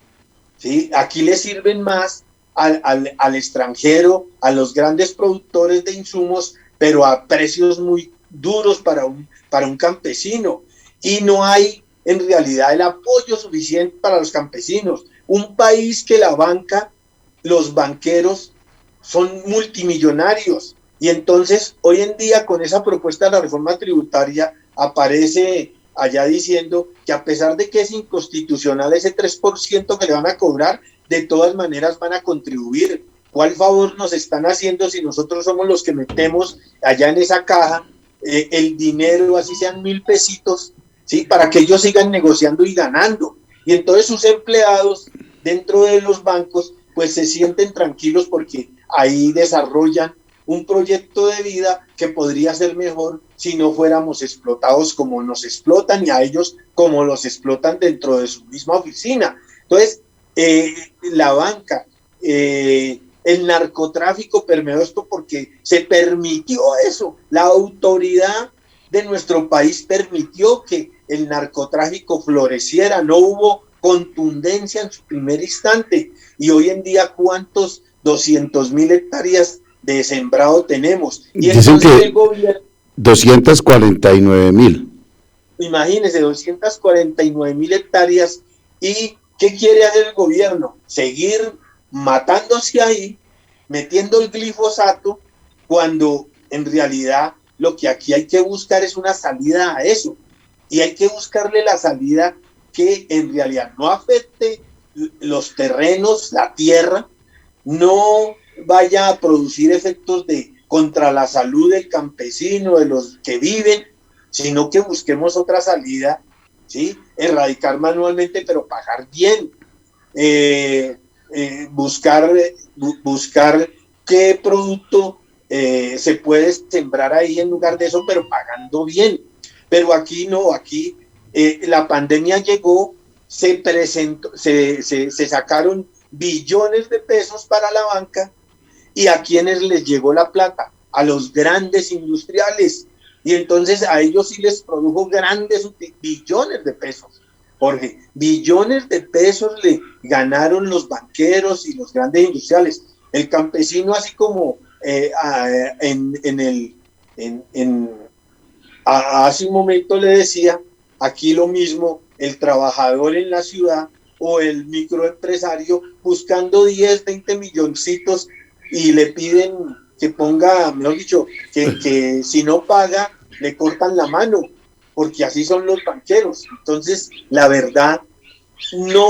¿sí? Aquí le sirven más al extranjero, a los grandes productores de insumos, pero a precios muy duros para un campesino. Y no hay en realidad el apoyo suficiente para los campesinos. Un país que la banca, los banqueros son multimillonarios. Y entonces hoy en día con esa propuesta de la reforma tributaria aparece allá diciendo que a pesar de que es inconstitucional ese 3% que le van a cobrar, de todas maneras van a contribuir. ¿Cuál favor nos están haciendo si nosotros somos los que metemos allá en esa caja el dinero, así sean 1.000 pesitos, ¿sí? Para que ellos sigan negociando y ganando? Y entonces sus empleados dentro de los bancos pues se sienten tranquilos porque ahí desarrollan un proyecto de vida que podría ser mejor si no fuéramos explotados como nos explotan y a ellos como los explotan dentro de su misma oficina. Entonces, la banca, el narcotráfico permeó esto porque se permitió eso. La autoridad de nuestro país permitió que el narcotráfico floreciera, no hubo contundencia en su primer instante. Y hoy en día, ¿cuántos 200.000 hectáreas de sembrado tenemos? Y dicen que el gobierno, 249.000. Imagínense, 249.000 hectáreas. ¿Y qué quiere hacer el gobierno? Seguir matándose ahí, metiendo el glifosato, cuando en realidad lo que aquí hay que buscar es una salida a eso. Y hay que buscarle la salida que en realidad no afecte los terrenos, la tierra, no vaya a producir efectos contra la salud del campesino, de los que viven, sino que busquemos otra salida, ¿sí? Erradicar manualmente, pero pagar bien. Buscar qué producto se puede sembrar ahí en lugar de eso, pero pagando bien. Pero aquí no, aquí la pandemia llegó, se sacaron billones de pesos para la banca. ¿Y a quiénes les llegó la plata? A los grandes industriales. Y entonces a ellos sí les produjo grandes billones de pesos. Jorge, billones de pesos le ganaron los banqueros y los grandes industriales. El campesino, así como hace un momento le decía, aquí lo mismo, el trabajador en la ciudad o el microempresario buscando 10, 20 milloncitos y le piden que ponga, mejor dicho, que si no paga, le cortan la mano, porque así son los banqueros. Entonces, la verdad, no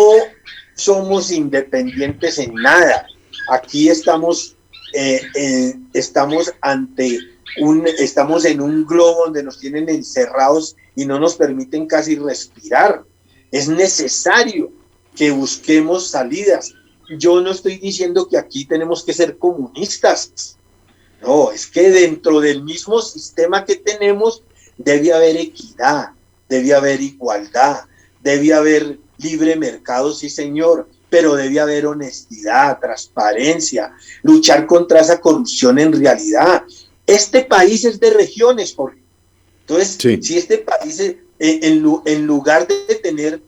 somos independientes en nada. Aquí estamos estamos en un globo donde nos tienen encerrados y no nos permiten casi respirar. Es necesario que busquemos salidas. Yo no estoy diciendo que aquí tenemos que ser comunistas. No, es que dentro del mismo sistema que tenemos debe haber equidad, debe haber igualdad, debe haber libre mercado, sí señor, pero debe haber honestidad, transparencia, luchar contra esa corrupción en realidad. Este país es de regiones, Jorge. Entonces, sí, si este país, en lugar de tener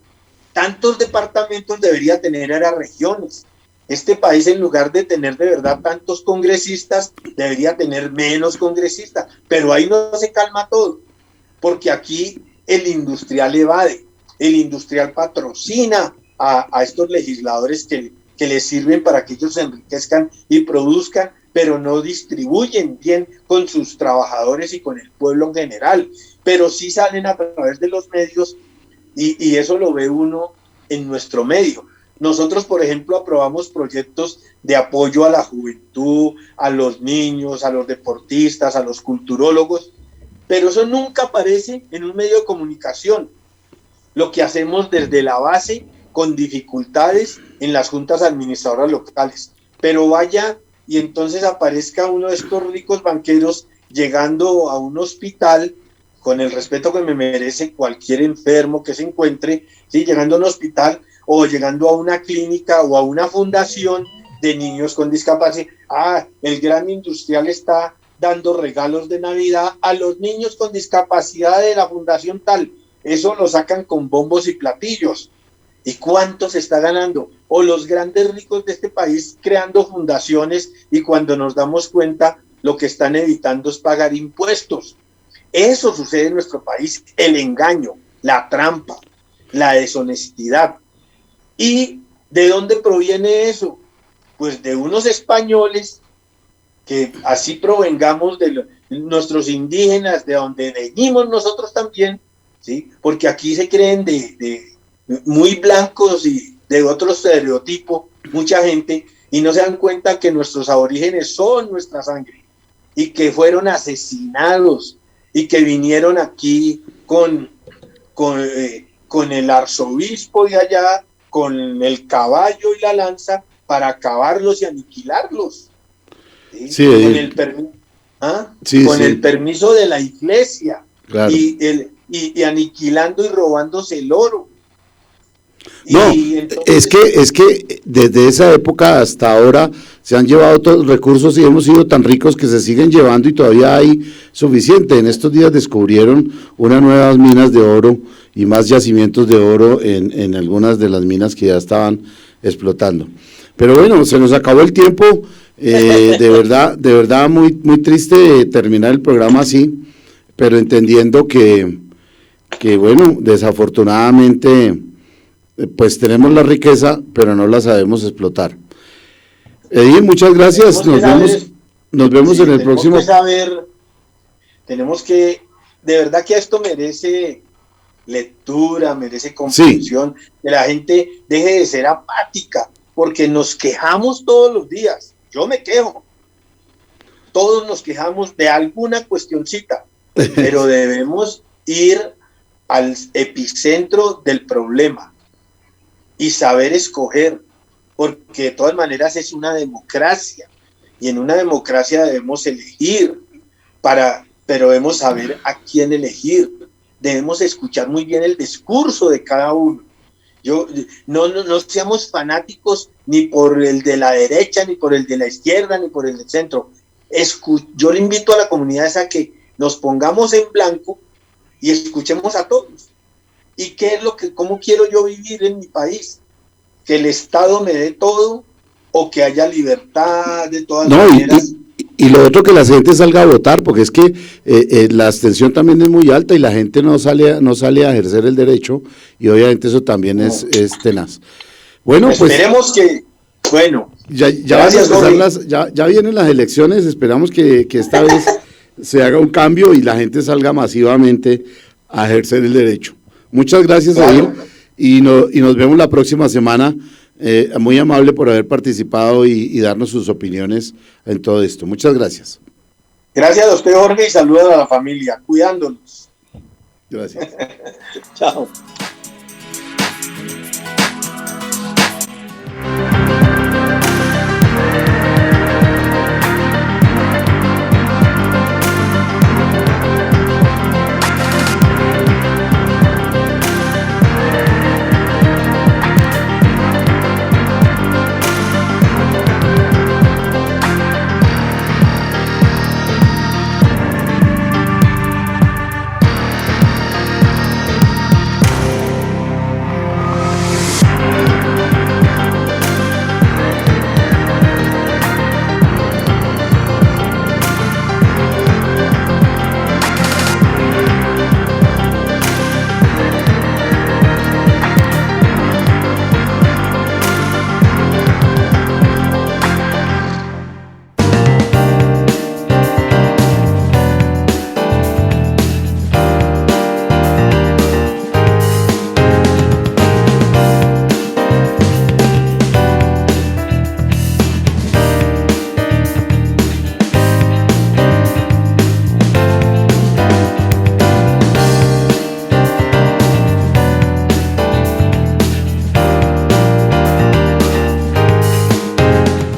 tantos departamentos, debería tener regiones. Este país, en lugar de tener de verdad tantos congresistas, debería tener menos congresistas. Pero ahí no se calma todo, porque aquí el industrial evade, el industrial patrocina a estos legisladores que les sirven para que ellos se enriquezcan y produzcan, pero no distribuyen bien con sus trabajadores y con el pueblo en general. Pero sí salen a través de los medios y eso lo ve uno en nuestro medio. Nosotros, por ejemplo, aprobamos proyectos de apoyo a la juventud, a los niños, a los deportistas, a los culturólogos, pero eso nunca aparece en un medio de comunicación. Lo que hacemos desde la base, con dificultades en las juntas administradoras locales. Pero vaya y entonces aparezca uno de estos ricos banqueros llegando a un hospital, con el respeto que me merece cualquier enfermo que se encuentre, ¿sí? Llegando a un hospital o llegando a una clínica o a una fundación de niños con discapacidad. El gran industrial está dando regalos de Navidad a los niños con discapacidad de la fundación tal. Eso lo sacan con bombos y platillos. ¿Y cuánto se está ganando? O los grandes ricos de este país creando fundaciones y cuando nos damos cuenta lo que están evitando es pagar impuestos. Eso sucede en nuestro país, el engaño, la trampa, la deshonestidad. ¿Y de dónde proviene eso? Pues de unos españoles que así provengamos de nuestros indígenas, de donde venimos nosotros también, ¿sí? Porque aquí se creen de muy blancos y de otro estereotipo, mucha gente, y no se dan cuenta que nuestros aborígenes son nuestra sangre y que fueron asesinados y que vinieron aquí con el arzobispo de allá, con el caballo y la lanza para acabarlos y aniquilarlos. ¿Sí? Sí, con el permiso de la iglesia, claro. y aniquilando y robándose el oro. No, entonces, es que desde esa época hasta ahora se han llevado todos los recursos y hemos sido tan ricos que se siguen llevando y todavía hay suficiente. En estos días descubrieron unas nuevas minas de oro y más yacimientos de oro en algunas de las minas que ya estaban explotando. Pero bueno, se nos acabó el tiempo, de verdad muy, muy triste terminar el programa así, pero entendiendo que bueno, desafortunadamente pues tenemos la riqueza, pero no la sabemos explotar. Edil, muchas gracias, nos vemos en el próximo. Tenemos que, de verdad que esto merece lectura, merece comprensión, que la gente deje de ser apática, porque nos quejamos todos los días, yo me quejo, todos nos quejamos de alguna cuestioncita, pero debemos ir al epicentro del problema y saber escoger, porque de todas maneras es una democracia, y en una democracia debemos elegir, pero debemos saber a quién elegir, debemos escuchar muy bien el discurso de cada uno. No seamos fanáticos ni por el de la derecha, ni por el de la izquierda, ni por el del centro. Yo le invito a la comunidad a que nos pongamos en blanco y escuchemos a todos. ¿Y cómo quiero yo vivir en mi país? ¿Que el Estado me dé todo o que haya libertad de todas maneras? Y lo otro, que la gente salga a votar, porque es que la abstención también es muy alta y la gente no sale a ejercer el derecho, y obviamente eso también es tenaz. Bueno, pues esperemos que, ya vienen las elecciones, esperamos que esta vez se haga un cambio y la gente salga masivamente a ejercer el derecho. Muchas gracias, Edil, y nos vemos la próxima semana. Muy amable por haber participado y darnos sus opiniones en todo esto. Muchas gracias. Gracias a usted, Jorge, y saludos a la familia, cuidándonos. Gracias. Chao.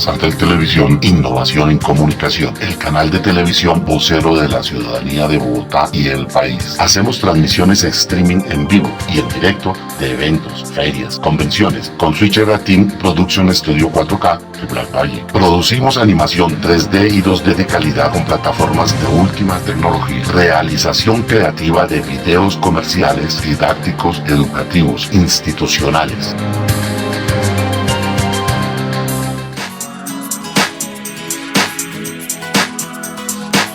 Santel Televisión, innovación en comunicación, el canal de televisión vocero de la ciudadanía de Bogotá y el país. Hacemos transmisiones streaming en vivo y en directo de eventos, ferias, convenciones, con Switcher Team Production Studio 4K de Black Valle. Producimos animación 3D y 2D de calidad con plataformas de última tecnología. Realización creativa de videos comerciales, didácticos, educativos, institucionales.